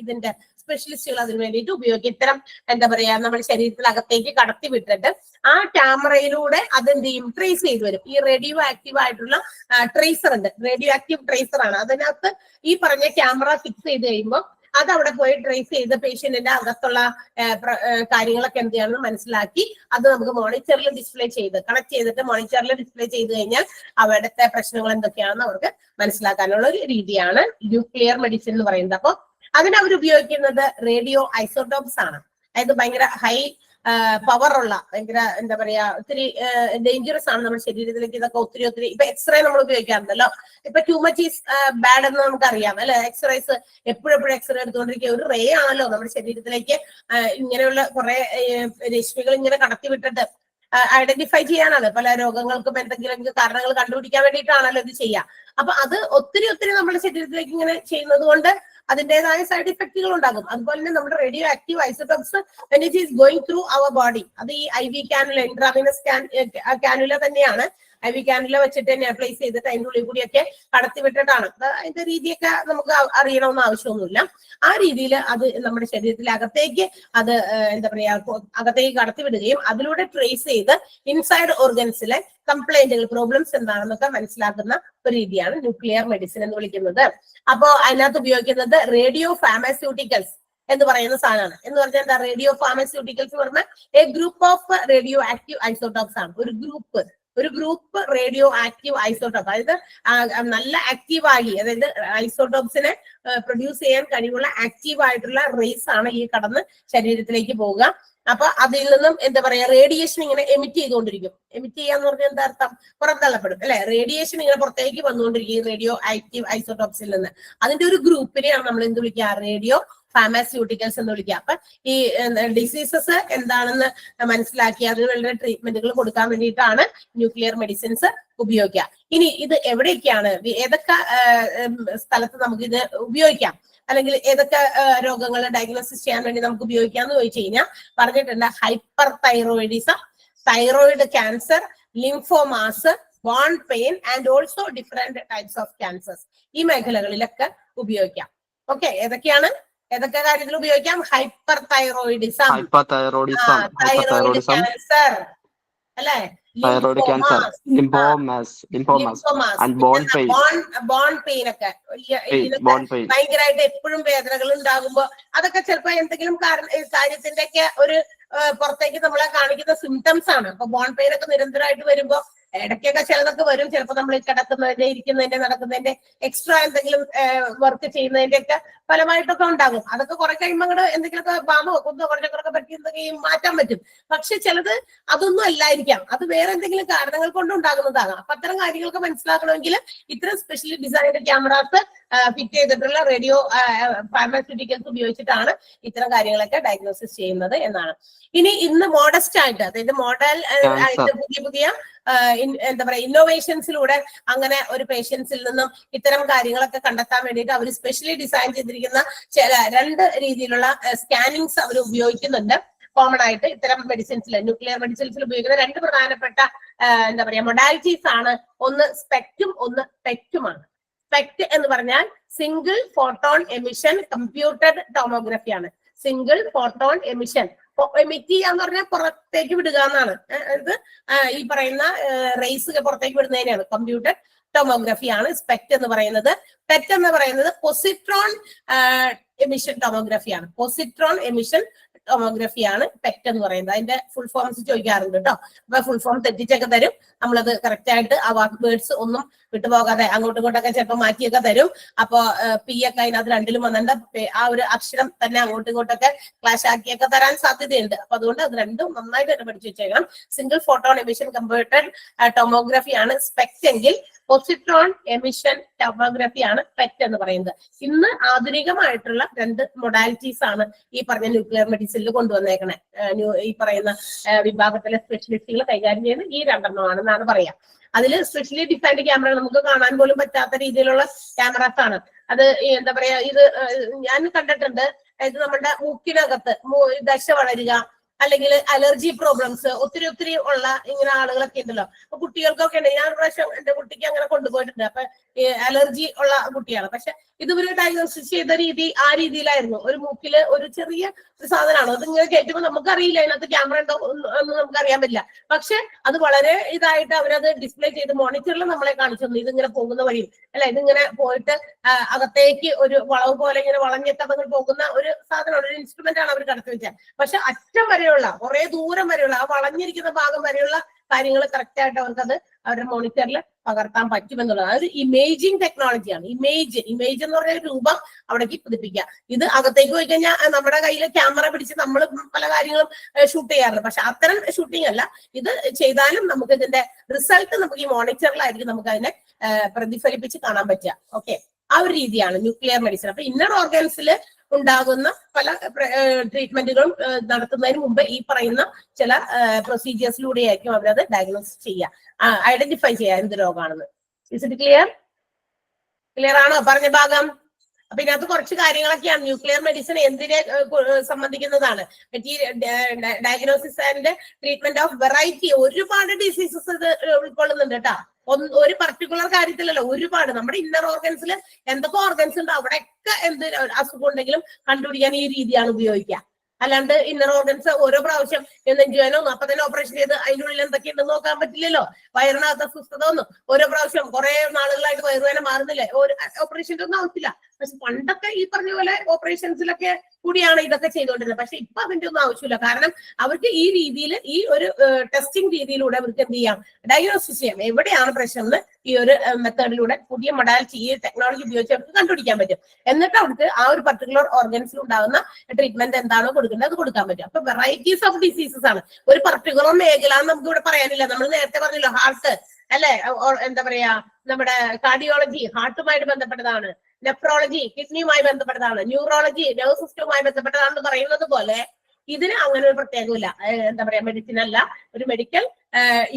ഇതിന്റെ സ്പെഷ്യലിസ്റ്റുകൾ അതിന് വേണ്ടിയിട്ട് ഉപയോഗിക്കും. ഇത്തരം എന്താ പറയാ നമ്മുടെ ശരീരത്തിനകത്തേക്ക് കടത്തി വിട്ടിട്ട് ആ ക്യാമറയിലൂടെ അതെന്ത് ചെയ്യും? ട്രേസ് ചെയ്ത് വരും. ഈ റേഡിയോ ആക്റ്റീവ് ആയിട്ടുള്ള ട്രേസർ ഉണ്ട്, റേഡിയോ ആക്റ്റീവ് ട്രേസർ ആണ്. അതിനകത്ത് ഈ പറഞ്ഞ ക്യാമറ ഫിക്സ് ചെയ്ത് കഴിയുമ്പോൾ അത് അവിടെ പോയി ട്രേസ് ചെയ്ത് പേഷ്യന്റിന്റെ അകത്തുള്ള കാര്യങ്ങളൊക്കെ എന്തെയാണെന്ന് മനസ്സിലാക്കി അത് നമുക്ക് മോണിറ്ററിൽ ഡിസ്പ്ലേ ചെയ്ത് കണക്ട് ചെയ്തിട്ട് മോണിറ്ററിൽ ഡിസ്പ്ലേ ചെയ്ത് കഴിഞ്ഞാൽ അവിടുത്തെ പ്രശ്നങ്ങൾ എന്തൊക്കെയാണെന്ന് അവർക്ക് മനസ്സിലാക്കാനുള്ള ഒരു രീതിയാണ് ന്യൂക്ലിയർ മെഡിസിൻ എന്ന് പറയുന്നത്. അപ്പൊ അതിനവർ ഉപയോഗിക്കുന്നത് റേഡിയോ ഐസോട്ടോപ്സ് ആണ്. അതായത് ഭയങ്കര ഹൈ പവർ ഉള്ള, ഭയങ്കര എന്താ പറയാ ഒത്തിരി ഡേഞ്ചറസ് ആണ് നമ്മുടെ ശരീരത്തിലേക്ക്. ഇതൊക്കെ ഒത്തിരി ഇപ്പൊ എക്സ്റേ നമ്മൾ ഉപയോഗിക്കാറുണ്ടല്ലോ. ഇപ്പൊ ടു മച്ച് ഈസ് ബാഡ് എന്ന് നമുക്കറിയാം, അല്ലെ? എക്സ്റേസ് എപ്പോഴും എക്സ്റേ എടുത്തുകൊണ്ടിരിക്കുക ഒരു റേ ആണല്ലോ നമ്മുടെ ശരീരത്തിലേക്ക്. ഇങ്ങനെയുള്ള കുറെ രശ്മികൾ ഇങ്ങനെ കടത്തി വിട്ടിട്ട് ഐഡന്റിഫൈ ചെയ്യാനാണ്. പല രോഗങ്ങൾക്കും എന്തെങ്കിലും കാരണങ്ങൾ കണ്ടുപിടിക്കാൻ വേണ്ടിയിട്ടാണല്ലോ ഇത് ചെയ്യുക. അപ്പൊ അത് ഒത്തിരി നമ്മുടെ ശരീരത്തിലേക്ക് ഇങ്ങനെ ചെയ്യുന്നത് കൊണ്ട് അതിൻ്റെതായ സൈഡ് ഇഫക്റ്റുകൾ ഉണ്ടാകും. അതുപോലെ തന്നെ നമ്മുടെ radio active isotopes when it is going through our body, അത് ഈ IV കാനുല, ഇൻട്രാവീനസ് കാനുല തന്നെയാണ്. IV കാനുല വെച്ചിട്ട് തന്നെ അപ്ലൈ ചെയ്തിട്ട് അതിൻ്റെ ഉള്ളിൽ കൂടിയൊക്കെ കടത്തി വിട്ടിട്ടാണ്. അതിന്റെ രീതിയൊക്കെ നമുക്ക് അറിയണമെന്ന് ആവശ്യമൊന്നുമില്ല. ആ രീതിയിൽ അത് നമ്മുടെ ശരീരത്തിലെ അകത്തേക്ക് അത് എന്താ പറയാ അകത്തേക്ക് കടത്തി വിടുകയും അതിലൂടെ ട്രേസ് ചെയ്ത് ഇൻസൈഡ് ഓർഗൻസിലെ കംപ്ലൈന്റുകൾ, പ്രോബ്ലംസ് എന്താണെന്നൊക്കെ മനസ്സിലാക്കുന്ന ഒരു രീതിയാണ് ന്യൂക്ലിയർ മെഡിസിൻ എന്ന് വിളിക്കുന്നത്. അപ്പോ അതിനകത്ത് ഉപയോഗിക്കുന്നത് റേഡിയോ ഫാർമസ്യൂട്ടിക്കൽസ് എന്ന് പറയുന്ന സാധനമാണ്. എന്ന് പറഞ്ഞാൽ എന്താ? റേഡിയോ ഫാർമസ്യൂട്ടിക്കൽസ് പറഞ്ഞാൽ A group of radio active isotopes ആണ്. ഒരു ഗ്രൂപ്പ് റേഡിയോ ആക്റ്റീവ് ഐസോട്ടോപ്പ്, അതായത് നല്ല ആക്റ്റീവായി, അതായത് ഐസോട്ടോപ്സിനെ പ്രൊഡ്യൂസ് ചെയ്യാൻ കഴിവുള്ള ആക്റ്റീവ് ആയിട്ടുള്ള റേസ് ആണ് ഈ കടന്ന് ശരീരത്തിലേക്ക് പോവുക. അപ്പൊ അതിൽ നിന്നും എന്താ പറയാ റേഡിയേഷൻ ഇങ്ങനെ എമിറ്റ് ചെയ്തുകൊണ്ടിരിക്കും. എമിറ്റ് ചെയ്യാന്ന് പറഞ്ഞാൽ എന്താ അർത്ഥം? പുറന്തള്ളപ്പെടും അല്ലെ? റേഡിയേഷൻ ഇങ്ങനെ പുറത്തേക്ക് വന്നുകൊണ്ടിരിക്കും റേഡിയോ ആക്റ്റീവ് ഐസോടോപ്സിൽ നിന്ന്. അതിന്റെ ഒരു ഗ്രൂപ്പിനെയാണ് നമ്മൾ എന്ത് വിളിക്കുക? റേഡിയോ ഫാർമാസ്യൂട്ടിക്കൽസ് എന്ന് വിളിക്കുക. അപ്പൊ ഈ ഡിസീസസ് എന്താണെന്ന് മനസ്സിലാക്കി അതിനുള്ള ട്രീറ്റ്മെന്റുകൾ കൊടുക്കാൻ വേണ്ടിയിട്ടാണ് ന്യൂക്ലിയർ മെഡിസിൻസ് ഉപയോഗിക്കുക. ഇനി ഇത് എവിടെയൊക്കെയാണ്, ഏതൊക്കെ സ്ഥലത്ത് നമുക്ക് ഇത് ഉപയോഗിക്കാം, അല്ലെങ്കിൽ ഏതൊക്കെ രോഗങ്ങൾ ഡയഗ്നോസിസ് ചെയ്യാൻ വേണ്ടി നമുക്ക് ഉപയോഗിക്കാന്ന് ചോദിച്ചു കഴിഞ്ഞാൽ പറഞ്ഞിട്ടുണ്ട് hyperthyroidism, thyroid cancer, lymphomas, bone pain and also different types of cancers. ഈ മേഖലകളിലൊക്കെ ഉപയോഗിക്കാം. ഓക്കെ, ഏതൊക്കെ കാര്യത്തിൽ ഉപയോഗിക്കാം? ഹൈപ്പർ തൈറോയിഡിസം, തൈറോയിഡ് ക്യാൻസർ അല്ലെ, thyroid cancer, lymphomas, and bone pain. Bone pain ഒക്കെ ഭയങ്കരമായിട്ട് എപ്പോഴും വേദനകൾ ഉണ്ടാകുമ്പോ അതൊക്കെ ചിലപ്പോ എന്തെങ്കിലും കാര്യത്തിന്റെ ഒക്കെ ഒരു പുറത്തേക്ക് നമ്മളെ കാണിക്കുന്ന സിംറ്റംസ് ആണ്. അപ്പൊ ബോൺ പെയിൻ ഒക്കെ നിരന്തരമായിട്ട് വരുമ്പോ ഇടയ്ക്കൊക്കെ ചിലതൊക്കെ വരും. ചിലപ്പോൾ നമ്മൾ കിടക്കുന്നതിന്റെ, ഇരിക്കുന്നതിന്റെ, നടക്കുന്നതിന്റെ, എക്സ്ട്രാ എന്തെങ്കിലും വർക്ക് ചെയ്യുന്നതിന്റെ ഒക്കെ ഫലമായിട്ടൊക്കെ ഉണ്ടാകും. അതൊക്കെ കുറെ കഴിയുമ്പോൾ അങ്ങോട്ട് എന്തെങ്കിലുമൊക്കെ ബാമോ കുന്നോ കുറച്ചൊക്കെ പറ്റി എന്തെങ്കിലും മാറ്റാൻ പറ്റും. പക്ഷെ ചിലത് അതൊന്നും അല്ലായിരിക്കാം, അത് വേറെ എന്തെങ്കിലും കാരണങ്ങൾ കൊണ്ട് ഉണ്ടാകുന്നതാണ്. അപ്പൊ അത്തരം കാര്യങ്ങളൊക്കെ മനസ്സിലാക്കണമെങ്കിൽ ഇത്തരം സ്പെഷ്യലി ഡിസൈൻഡ് ക്യാമറാസ് ഫിറ്റ് ചെയ്തിട്ടുള്ള റേഡിയോ ഫാർമാസ്യൂട്ടിക്കൽസ് ഉപയോഗിച്ചിട്ടാണ് ഇത്തരം കാര്യങ്ങളൊക്കെ ഡയഗ്നോസിസ് ചെയ്യുന്നത് എന്നാണ്. ഇനി ഇന്ന് മോഡസ്റ്റ് ആയിട്ട്, അതായത് മോഡൽ ആയിട്ട് പുതിയ എന്താ പറയാ ഇന്നോവേഷൻസിലൂടെ അങ്ങനെ ഒരു പേഷ്യൻസിൽ നിന്നും ഇത്തരം കാര്യങ്ങളൊക്കെ കണ്ടെത്താൻ വേണ്ടിയിട്ട് അവർ സ്പെഷ്യലി ഡിസൈൻ ചെയ്തിരിക്കുന്ന ചില 2 രീതിയിലുള്ള സ്കാനിങ്സ് അവർ ഉപയോഗിക്കുന്നുണ്ട്. കോമൺ ആയിട്ട് ഇത്തരം മെഡിസിൻസിൽ, ന്യൂക്ലിയർ മെഡിസിൻസിൽ ഉപയോഗിക്കുന്ന 2 പ്രധാനപ്പെട്ട എന്താ പറയാ മൊഡാലിറ്റീസ് ആണ്. ഒന്ന് സ്പെക്റ്റും ഒന്ന് പെക്റ്റുമാണ്. സ്പെക്ട് എന്ന് പറഞ്ഞാൽ single photon emission computed tomography ആണ്. സിംഗിൾ ഫോട്ടോൺ എമിഷൻ, എമിറ്റ് ചെയ്യാന്ന് പറഞ്ഞാൽ പുറത്തേക്ക് വിടുക എന്നാണ്. ഇത് ഈ പറയുന്ന റേസ് പുറത്തേക്ക് വിടുന്നതിനാണ് കമ്പ്യൂട്ടർ ടോമോഗ്രഫി ആണ് സ്പെക്ട് എന്ന് പറയുന്നത്. പെറ്റ് എന്ന് പറയുന്നത് പൊസിട്രോൺ എമിഷൻ ടോമോഗ്രഫി ആണ്. പൊസിട്രോൺ എമിഷൻ ടോമോഗ്രഫി ആണ് പെറ്റ് എന്ന് പറയുന്നത്. അതിന്റെ ഫുൾ ഫോംസ് ചോദിക്കാറുണ്ട് കേട്ടോ. അപ്പൊ ഫുൾ ഫോം തെറ്റിച്ചൊക്കെ തരും. നമ്മളത് കറക്റ്റ് ആയിട്ട് ആ വേർഡ്സ് ഒന്നും വിട്ടുപോകാതെ അങ്ങോട്ടും ഇങ്ങോട്ടൊക്കെ ചിലപ്പോൾ മാറ്റിയൊക്കെ തരും. അപ്പൊ പി ഒക്കെ അതിനകത്ത് 2ലും വന്നിട്ടുണ്ട്. ആ ഒരു അക്ഷരം തന്നെ അങ്ങോട്ടും ഇങ്ങോട്ടൊക്കെ ക്ലാഷ് ആക്കിയൊക്കെ തരാൻ സാധ്യതയുണ്ട്. അപ്പൊ അതുകൊണ്ട് അത് 2ഉം നന്നായിട്ട് തന്നെ പഠിച്ചു വെച്ചേക്കണം. Single photon emission computed tomography ആണ് സ്പെക്ട് എങ്കിൽ പൊസിട്രോൺ എമിഷൻ ടോമോഗ്രഫി ആണ് പെറ്റ് എന്ന് പറയുന്നത്. ഇന്ന് ആധുനികമായിട്ടുള്ള 2 മൊഡാലിറ്റീസ് ആണ് ഈ പറഞ്ഞ ന്യൂക്ലിയർ മെഡിസിനിൽ കൊണ്ടുവന്നേക്കണേ. ഈ പറയുന്ന വിഭാഗത്തിലെ സ്പെഷ്യലിസ്റ്റുകൾ കൈകാര്യം ചെയ്യുന്ന ഈ 2എണ്ണമാണെന്നാണ് പറയാം. അതിൽ സ്പെഷ്യലി ഡിസൈൻഡ് ക്യാമറ നമുക്ക് കാണാൻ പോലും പറ്റാത്ത രീതിയിലുള്ള ക്യാമറാസ് ആണ്. അത് എന്താ പറയാ, ഇത് ഞാൻ കണ്ടിട്ടുണ്ട്. ഇത് നമ്മുടെ മൂക്കിനകത്ത് ദശ വളരുക, അല്ലെങ്കിൽ അലർജി പ്രോബ്ലംസ് ഒത്തിരി ഉള്ള ഇങ്ങനെ ആളുകളൊക്കെ ഉണ്ടല്ലോ. അപ്പൊ കുട്ടികൾക്കൊക്കെ ഉണ്ട്. ഞാൻ ഒരു പ്രാവശ്യം എന്റെ കുട്ടിക്ക് അങ്ങനെ കൊണ്ടുപോയിട്ടുണ്ട്. അപ്പൊ അലർജി ഉള്ള കുട്ടിയാണ്. പക്ഷെ ഇതുവരെ ഡയഗ്നോസിസ് ചെയ്ത രീതി ആ രീതിയിലായിരുന്നു. ഒരു മൂക്കില് ഒരു ചെറിയ ഒരു സാധനമാണ്. അത് ഇങ്ങനെ കയറ്റുമ്പോൾ നമുക്കറിയില്ല അതിനകത്ത് ക്യാമറ ഉണ്ടോ എന്ന് നമുക്കറിയാൻ പറ്റില്ല. പക്ഷെ അത് വളരെ ഇതായിട്ട് അവരത് ഡിസ്പ്ലേ ചെയ്ത് മോണിറ്ററിൽ നമ്മളെ കാണിച്ചു തന്നു. ഇതിങ്ങനെ പോകുന്ന വഴി അല്ലെ, ഇതിങ്ങനെ പോയിട്ട് അകത്തേക്ക് ഒരു വളവ് പോലെ ഇങ്ങനെ വളഞ്ഞിട്ട് അതങ്ങൾ പോകുന്ന ഒരു സാധനമാണ്, ഒരു ഇൻസ്ട്രുമെന്റ് ആണ് അവർ കടത്തി വെച്ചത്. പക്ഷെ അറ്റം വരെയുള്ള കുറെ ദൂരം വരെയുള്ള ആ വളഞ്ഞിരിക്കുന്ന ഭാഗം വരെയുള്ള കാര്യങ്ങൾ കറക്റ്റ് ആയിട്ട് അവർക്കത് അവരുടെ മോണിറ്ററിൽ പകർത്താൻ പറ്റുമെന്നുള്ളത്. അതൊരു ഇമേജിങ് ടെക്നോളജിയാണ്. ഇമേജ് എന്ന് പറഞ്ഞ രൂപം അവിടേക്ക് പതിപ്പിക്കുക. ഇത് അകത്തേക്ക് പോയി കഴിഞ്ഞാൽ നമ്മുടെ കയ്യിൽ ക്യാമറ പിടിച്ച് നമ്മൾ പല കാര്യങ്ങളും ഷൂട്ട് ചെയ്യാറുണ്ട്. പക്ഷെ അത്തരം ഷൂട്ടിംഗ് അല്ല. ഇത് ചെയ്താലും നമുക്ക് ഇതിന്റെ റിസൾട്ട് നമുക്ക് ഈ മോണിറ്ററിലായിരിക്കും നമുക്ക് അതിനെ പ്രതിഫലിപ്പിച്ച് കാണാൻ പറ്റുക. ഓക്കെ, ആ ഒരു രീതിയാണ് ന്യൂക്ലിയർ മെഡിസിൻ. അപ്പൊ ഇന്നർ ഓർഗൻസിൽ ഉണ്ടാകുന്ന പല ട്രീറ്റ്മെന്റുകളും നടത്തുന്നതിന് മുമ്പ് ഈ പറയുന്ന ചില പ്രൊസീജിയേഴ്സിലൂടെ ആയിരിക്കും അവരത് ഡയഗ്നോസിസ് ചെയ്യുക, ഐഡന്റിഫൈ ചെയ്യുക എന്ത് രോഗമാണെന്ന്. ഇസ് ഇറ്റ് ക്ലിയർ ആണോ പറഞ്ഞ ഭാഗം? അപ്പൊ ഇതിനകത്ത് കുറച്ച് കാര്യങ്ങളൊക്കെയാണ്. ന്യൂക്ലിയർ മെഡിസിൻ എന്തിനെ സംബന്ധിക്കുന്നതാണ്? Diagnosis and treatment of variety, ഒരുപാട് ഡിസീസസ് ഇത് ഉൾക്കൊള്ളുന്നുണ്ട് കേട്ടോ. ഒരു പർട്ടിക്കുലർ കാര്യത്തിലല്ല, ഒരുപാട്. നമ്മുടെ ഇന്നർ ഓർഗൻസിൽ എന്തൊക്കെ ഓർഗൻസ് ഉണ്ട് അവിടെയൊക്കെ എന്ത് അസുഖം ഉണ്ടെങ്കിലും കണ്ടുപിടിക്കാൻ ഈ രീതിയാണ് ഉപയോഗിക്കുക. അല്ലാണ്ട് ഇന്നർ ഓർഗൻസ് ഓരോ പ്രാവശ്യം നെഞ്ചുവേനോ അപ്പൊ തന്നെ ഓപ്പറേഷൻ ചെയ്ത് അതിനുള്ളിൽ എന്തൊക്കെയുണ്ടെന്ന് നോക്കാൻ പറ്റില്ലല്ലോ. വയറിനകത്ത് അസ്വസ്ഥത ഒന്നും ഓരോ പ്രാവശ്യം കുറെ നാളുകളായിട്ട് വയറുവേന മാറുന്നില്ലേ, ഓപ്പറേഷൻ്റെ ഒന്നും ആവശ്യമില്ല. പക്ഷെ പണ്ടൊക്കെ ഈ പറഞ്ഞ പോലെ ഓപ്പറേഷൻസിലൊക്കെ കൂടിയാണ് ഇതൊക്കെ ചെയ്തുകൊണ്ടിരുന്നത്. പക്ഷെ ഇപ്പൊ അതിന്റെ ഒന്നും ആവശ്യമില്ല. കാരണം അവർക്ക് ഈ രീതിയിൽ ഈ ഒരു ടെസ്റ്റിംഗ് രീതിയിലൂടെ അവർക്ക് എന്ത് ചെയ്യാം, ഡയഗ്നോസിസ് ചെയ്യാം എവിടെയാണ് പ്രശ്നം എന്ന് ഈ ഒരു മെത്തേഡിലൂടെ പുതിയ മൊഡാലിറ്റി ഈ ടെക്നോളജി ഉപയോഗിച്ച് അവർക്ക് കണ്ടുപിടിക്കാൻ പറ്റും. എന്നിട്ട് അവർക്ക് ആ ഒരു പർട്ടിക്കുലർ ഓർഗൻസിൽ ഉണ്ടാകുന്ന ട്രീറ്റ്മെന്റ് എന്താണോ കൊടുക്കേണ്ടത് അത് കൊടുക്കാൻ പറ്റും. അപ്പൊ വെറൈറ്റീസ് ഓഫ് ഡിസീസസ് ആണ്. ഒരു പർട്ടിക്കുലർ മേഖല നമുക്ക് ഇവിടെ പറയാനില്ല. നമ്മൾ നേരത്തെ പറഞ്ഞല്ലോ ഹാർട്ട് അല്ലെ, എന്താ പറയാ നമ്മുടെ കാർഡിയോളജി ഹാർട്ടുമായിട്ട് ബന്ധപ്പെട്ടതാണ്, നെഫ്രോളജി കിഡ്നിയുമായി ബന്ധപ്പെട്ടതാണ്, ന്യൂറോളജി നെർവ് സിസ്റ്റവുമായി ബന്ധപ്പെട്ടതാണെന്ന് പറയുന്നത് പോലെ ഇതിന് അങ്ങനെ ഒരു പ്രത്യേകമില്ല. എന്താ പറയാ മെഡിസിൻ അല്ല, ഒരു മെഡിക്കൽ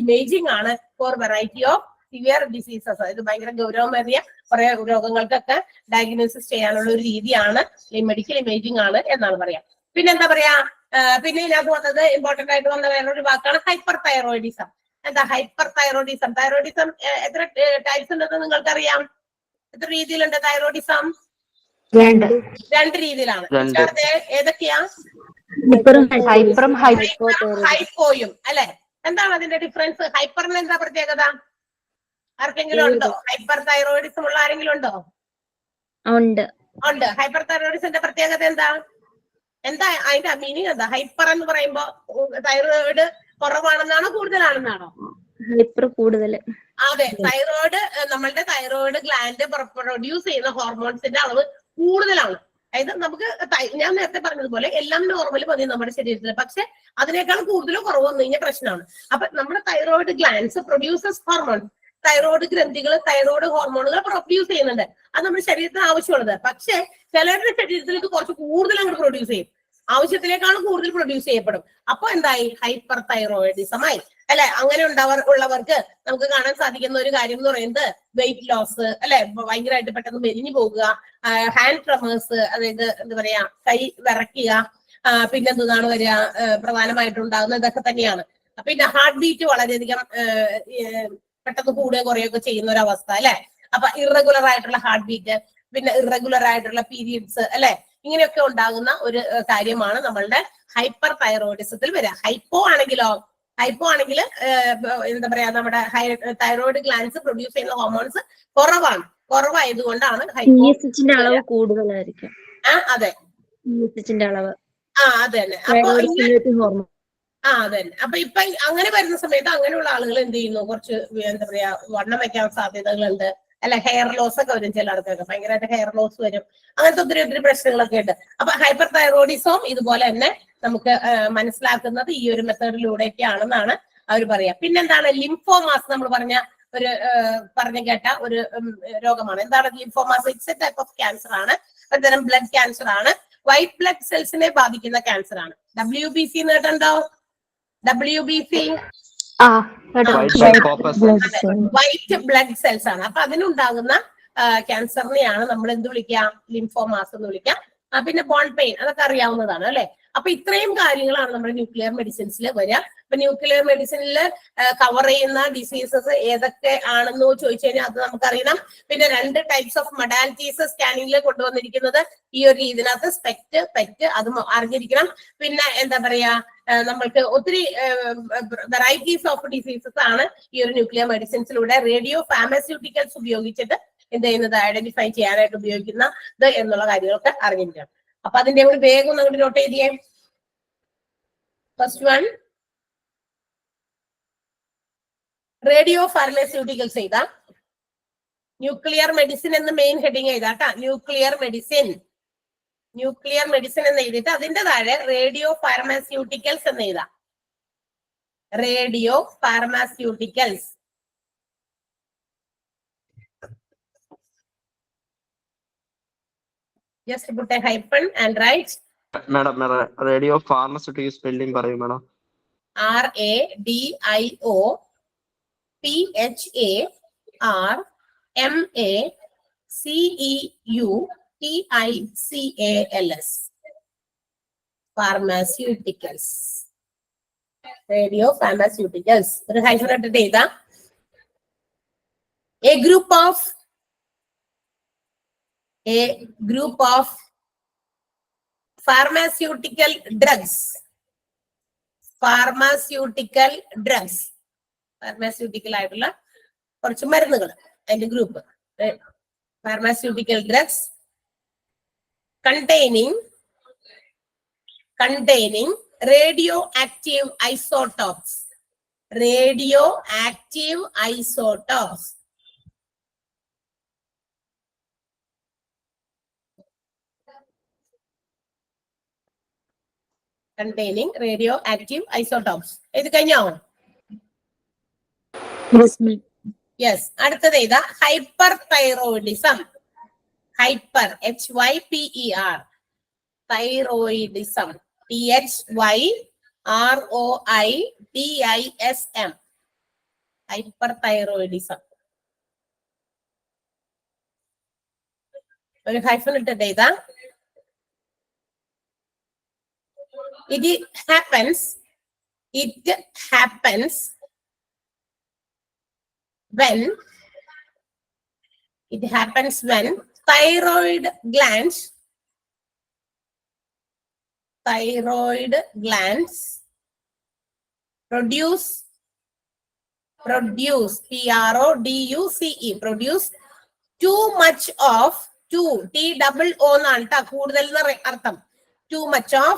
ഇമേജിംഗ് ആണ് four variety of severe diseases. ഇത് ഭയങ്കര ഗൗരവമേറിയ കുറെ രോഗങ്ങൾക്കൊക്കെ ഡയഗ്നോസിസ് ചെയ്യാനുള്ള ഒരു രീതിയാണ് ഈ മെഡിക്കൽ ഇമേജിംഗ് ആണ് എന്നാണ് പറയാം. പിന്നെ എന്താ പറയാ, പിന്നെ ഇതിനകത്ത് വന്നത് ഇമ്പോർട്ടന്റ് ആയിട്ട് വന്ന വേറൊരു വാക്കാണ് ഹൈപ്പർ തൈറോയിഡിസം. എന്താ ഹൈപ്പർ തൈറോയിഡിസം? തൈറോയിഡിസം എത്ര ടൈപ്സ് ഉണ്ടെന്ന് നിങ്ങൾക്കറിയാം? എത്ര രീതിയിലുണ്ട് തൈറോയിഡിസം? രണ്ട് രീതിയിലാണ്. ഏതൊക്കെയാ? ഹൈപ്പോയും അല്ലെ? എന്താണ് അതിന്റെ ഡിഫറൻസ്? ഹൈപ്പറിന് എന്താ പ്രത്യേകത? ആർക്കെങ്കിലും ഉണ്ടോ? ഹൈപ്പർ തൈറോയിഡിസം ഉള്ള ആരെങ്കിലും ഉണ്ടോ? ഉണ്ട്. ഹൈപ്പർ തൈറോയിഡിസിന്റെ പ്രത്യേകത എന്താ? എന്താ അതിന്റെ മീനിങ് എന്താ? ഹൈപ്പർ എന്ന് പറയുമ്പോ തൈറോയിഡ് കുറവാണെന്നാണോ കൂടുതലാണെന്നാണോ? ഹൈപ്പർ കൂടുതൽ. അതെ, തൈറോയിഡ് നമ്മളുടെ തൈറോയിഡ് ഗ്ലാൻഡ് പ്രൊഡ്യൂസ് ചെയ്യുന്ന ഹോർമോൺസിന്റെ അളവ് കൂടുതലാണ്. അതായത് നമുക്ക് ഞാൻ നേരത്തെ പറഞ്ഞതുപോലെ എല്ലാം നോർമൽ മതി നമ്മുടെ ശരീരത്തിൽ, പക്ഷെ അതിനേക്കാൾ കൂടുതലോ കുറവോ വന്നു കഴിഞ്ഞാൽ പ്രശ്നമാണ്. അപ്പൊ നമ്മുടെ thyroid glands produces hormones, thyroid ഗ്രന്ഥികൾ തൈറോയിഡ് ഹോർമോണുകൾ പ്രൊഡ്യൂസ് ചെയ്യുന്നുണ്ട്. അത് നമ്മുടെ ശരീരത്തിന് ആവശ്യമുള്ളത്. പക്ഷെ ചിലരുടെ ശരീരത്തിൽ ഇത് കുറച്ച് കൂടുതൽ അങ്ങോട്ട് പ്രൊഡ്യൂസ് ചെയ്യും, ആവശ്യത്തിനേക്കാളും കൂടുതൽ പ്രൊഡ്യൂസ് ചെയ്യപ്പെടും. അപ്പൊ എന്തായി? ഹൈപ്പർ തൈറോയിഡിസമായി അല്ലെ? അങ്ങനെ ഉള്ളവർക്ക് നമുക്ക് കാണാൻ സാധിക്കുന്ന ഒരു കാര്യം എന്ന് പറയുന്നത് വെയിറ്റ് ലോസ് അല്ലെ, ഭയങ്കരമായിട്ട് പെട്ടെന്ന് മെലിഞ്ഞു പോകുക, ഹാൻഡ് ട്രമേഴ്സ്, അതായത് എന്താ പറയാ കൈ വിറയ്ക്കുക, പിന്നെ എന്താണ് വരിക, പ്രധാനമായിട്ടുണ്ടാകുന്ന ഇതൊക്കെ തന്നെയാണ്. പിന്നെ ഹാർട്ട് ബീറ്റ് വളരെയധികം പെട്ടെന്ന് കൂടുകയോ കുറയുകയൊക്കെ ചെയ്യുന്ന ഒരു അവസ്ഥ അല്ലെ. അപ്പൊ ഇറഗുലർ ആയിട്ടുള്ള ഹാർട്ട് ബീറ്റ്, പിന്നെ ഇറഗുലർ ആയിട്ടുള്ള പീരിയഡ്സ് അല്ലെ, ഇങ്ങനെയൊക്കെ ഉണ്ടാകുന്ന ഒരു കാര്യമാണ് നമ്മളുടെ ഹൈപ്പർ തൈറോയിഡിസത്തിൽ വരിക. ഹൈപ്പോ ആണെങ്കിൽ എന്താ പറയാ നമ്മുടെ തൈറോയിഡ് ഗ്ലാൻഡ്സ് പ്രൊഡ്യൂസ് ചെയ്യുന്ന ഹോർമോൺസ് കുറവായതുകൊണ്ടാണ് ഹൈപ്പോ അളവ് കൂടുതലായിരിക്കും. അതെ, അളവ് അതെ തന്നെ. അതെ തന്നെ. അപ്പൊ ഇപ്പൊ അങ്ങനെ വരുന്ന സമയത്ത് അങ്ങനെയുള്ള ആളുകൾ എന്ത് ചെയ്യുന്നു, കുറച്ച് എന്താ പറയാ വണ്ണം വെക്കാൻ സാധ്യതകളുണ്ട് അല്ലെ, ഹെയർ ലോസ് ഒക്കെ വരും. ചില ആൾക്കാർക്ക് ഭയങ്കരമായിട്ട് ഹെയർ ലോസ് വരും. അങ്ങനത്തെ ഒത്തിരി പ്രശ്നങ്ങളൊക്കെ ഉണ്ട്. അപ്പൊ ഹൈപ്പർ തൈറോയിഡിസവും ഇതുപോലെ തന്നെ നമുക്ക് മനസ്സിലാക്കുന്നത് ഈ ഒരു മെത്തേഡിലൂടെയൊക്കെയാണെന്നാണ് അവർ പറയാ. പിന്നെന്താണ് ലിംഫോമാസ്? നമ്മൾ പറഞ്ഞു കേട്ട ഒരു രോഗമാണ്. എന്താണ് lymphomas? It's a type of cancer ആണ്, ഒരുതരം ബ്ലഡ് ക്യാൻസർ ആണ്. വൈറ്റ് ബ്ലഡ് സെൽസിനെ ബാധിക്കുന്ന ക്യാൻസർ ആണ്. WBC കേട്ടോ? WBC വൈറ്റ് ബ്ലഡ് സെൽസ് ആണ്. അപ്പൊ അതിനുണ്ടാകുന്ന ക്യാൻസറിനെയാണ് നമ്മൾ എന്ത് വിളിക്കാം? ലിംഫോമാസ് എന്ന് വിളിക്കാം. പിന്നെ ബോൺ പെയിൻ, അതൊക്കെ അറിയാവുന്നതാണ് അല്ലെ. അപ്പൊ ഇത്രയും കാര്യങ്ങളാണ് നമ്മുടെ ന്യൂക്ലിയർ മെഡിസിൻസിൽ വരിക. അപ്പൊ ന്യൂക്ലിയർ മെഡിസിനിൽ കവർ ചെയ്യുന്ന ഡിസീസസ് ഏതൊക്കെ ആണെന്ന് ചോദിച്ചു കഴിഞ്ഞാൽ അത് നമുക്കറിയണം. പിന്നെ 2 ടൈപ്സ് ഓഫ് മൊഡാലിറ്റീസ് സ്കാനിങ്ങിൽ കൊണ്ടുവന്നിരിക്കുന്നത് ഈ ഒരു ഇതിനകത്ത് സ്പെക്ട്, പെറ്റ്, അത് അറിഞ്ഞിരിക്കണം. പിന്നെ എന്താ പറയാ, നമ്മൾക്ക് ഒത്തിരി വെറൈറ്റീസ് ഓഫ് ഡിസീസസ് ആണ് ഈ ഒരു ന്യൂക്ലിയർ മെഡിസിൻസിലൂടെ റേഡിയോ ഫാർമസ്യൂട്ടിക്കൽസ് ഉപയോഗിച്ചിട്ട് എന്ത് ചെയ്യുന്നത്, ഐഡന്റിഫൈ ചെയ്യാനായിട്ട് ഉപയോഗിക്കുന്നത് എന്നുള്ള കാര്യങ്ങളൊക്കെ അറിഞ്ഞിരിക്കണം. അപ്പൊ അതിന്റെ കൂടി വേഗം അങ്ങോട്ട് നോട്ട് ചെയ്തേ. ഫസ്റ്റ് വൺ റേഡിയോ ഫാർമസ്യൂട്ടിക്കൽസ് ചെയ്ത ന്യൂക്ലിയർ മെഡിസിൻ എന്ന് മെയിൻ ഹെഡിങ് ചെയ്താട്ടാ. ന്യൂക്ലിയർ മെഡിസിൻ എന്ന് എഴുതിയിട്ട് അതിന്റെ താഴെ റേഡിയോ ഫാർമസ്യൂട്ടിക്കൽസ് എന്ന് എഴുതാം. Radio pharmaceuticals. Just put a hyphen and write. Madam, radio pharmaceutical spelling parayum madam. RADIOPHARMACEUTICALS. Pharmaceuticals. Radio pharmaceuticals. ഒരു hyphen ഇട്ടിട്ട് എഴുതാം. A group of pharmaceutical drugs. Pharmaceutical ആയിട്ടുള്ള കുറച്ച് മരുന്നുകൾ അതിന്റെ group. Pharmaceutical drugs containing containing radioactive isotopes. Radioactive isotopes. Containing radioactive isotopes. ഇത് കഴിഞ്ഞോ? Yes, ma'am. Yes. അടുത്തത് ഏതാ? Hyperthyroidism. Hyper HYPER thyroidism. THYROIDISM. Hyperthyroidism. ഒരു ഹൈഫൻ ഇട്ടിട്ട് ഇതാ. It happens when thyroid glands produce produce too much of TOO എന്നാണ് ട്ടാ, കൂടുതൽ എന്ന് അർത്ഥം. Too much of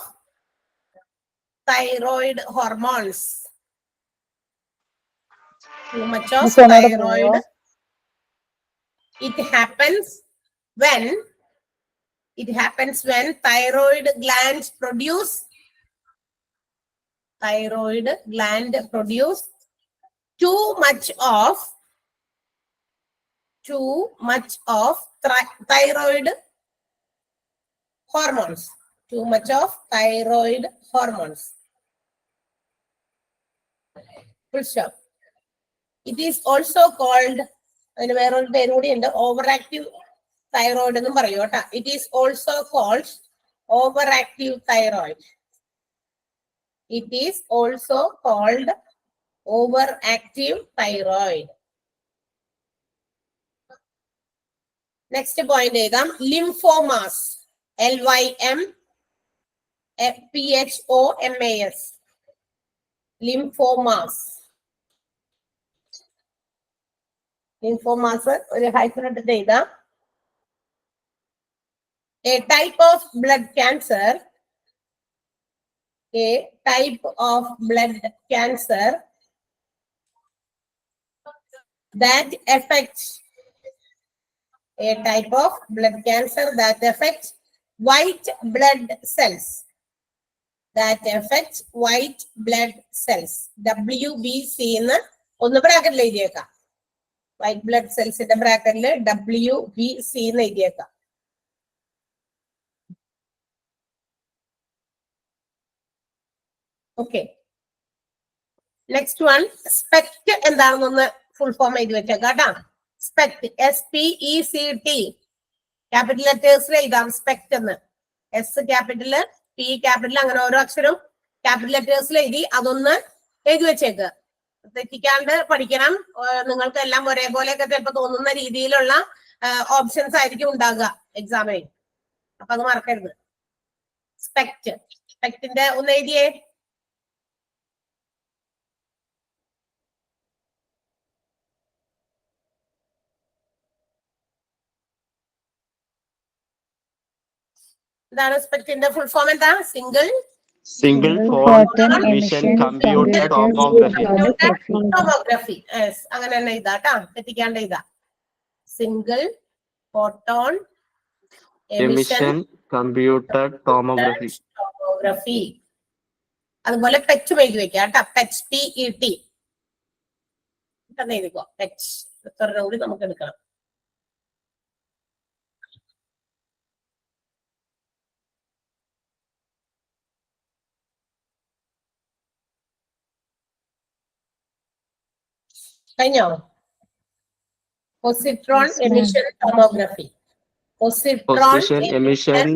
thyroid hormones. Too much of thyroid. It happens when thyroid glands produce too much of thyroid hormones. Too much of thyroid hormones. Full stop. It is also called, അതിന് വേറൊരു പേര് കൂടി ഉണ്ട്, overactive thyroid എന്നും പറയൂ കേട്ടാ. It is also called overactive thyroid. It is also called overactive thyroid. Next point എഴുതാം. Lymphomas. LYMPHOMAS. Lymphomas. Lymphomas ഒരു ഹൈഫൻ ഇട്ടിട്ട് എഴുതാം. A type of blood cancer that affects white blood cells. WBC എന്ന് ഒന്ന് ബ്രാക്കറ്റിൽ എഴുതിയേക്കാം. വൈറ്റ് ബ്ലഡ് സെൽസിന്റെ ബ്രാക്കറ്റില് WBC എന്ന് എഴുതിയേക്കാം. ഓക്കെ. നെക്സ്റ്റ് വൺ സ്പെക്ട് എന്താണെന്നൊന്ന് ഫുൾ ഫോം എഴുതി വെച്ചേക്കാം കേട്ടാ. സ്പെക്ട് SPECT ക്യാപിറ്റൽ ലെറ്റേഴ്സിൽ എഴുതാം സ്പെക്ട് എന്ന്. S ക്യാപിറ്റല്, P ക്യാപിറ്റൽ, അങ്ങനെ ഓരോ അക്ഷരം ക്യാപിറ്റൽ ലെറ്റേഴ്സിൽ എഴുതി അതൊന്ന് എഴുതി വെച്ചേക്ക്. തെറ്റിക്കാണ്ട് പഠിക്കണം. നിങ്ങൾക്ക് എല്ലാം ഒരേപോലെയൊക്കെ ചിലപ്പോൾ തോന്നുന്ന രീതിയിലുള്ള ഓപ്ഷൻസ് ആയിരിക്കും ഉണ്ടാകുക എക്സാമിൽ. അപ്പൊ അത് മറക്കരുത്. സ്പെക്ടിന്റെ ഒന്ന് എഴുതിയേ. എന്താണ് സ്പെക്ടിന്റെ ഫുൾ ഫോം? എന്താ? Single photon emission computed tomography. Yes, അങ്ങനെ തന്നെ ഇതാട്ടാ, തെറ്റിക്കാണ്ട് ഇതാ. Single photon emission computed tomography. അതുപോലെ പെറ്റ് എഴുതി വെക്കാം കേട്ടാ. പെറ്റ് PET എഴുതിക്കോ. പെറ്റ് എത്ര കൂടി നമുക്ക് എടുക്കണം. കഴിഞ്ഞോ? Positron emission tomography. emission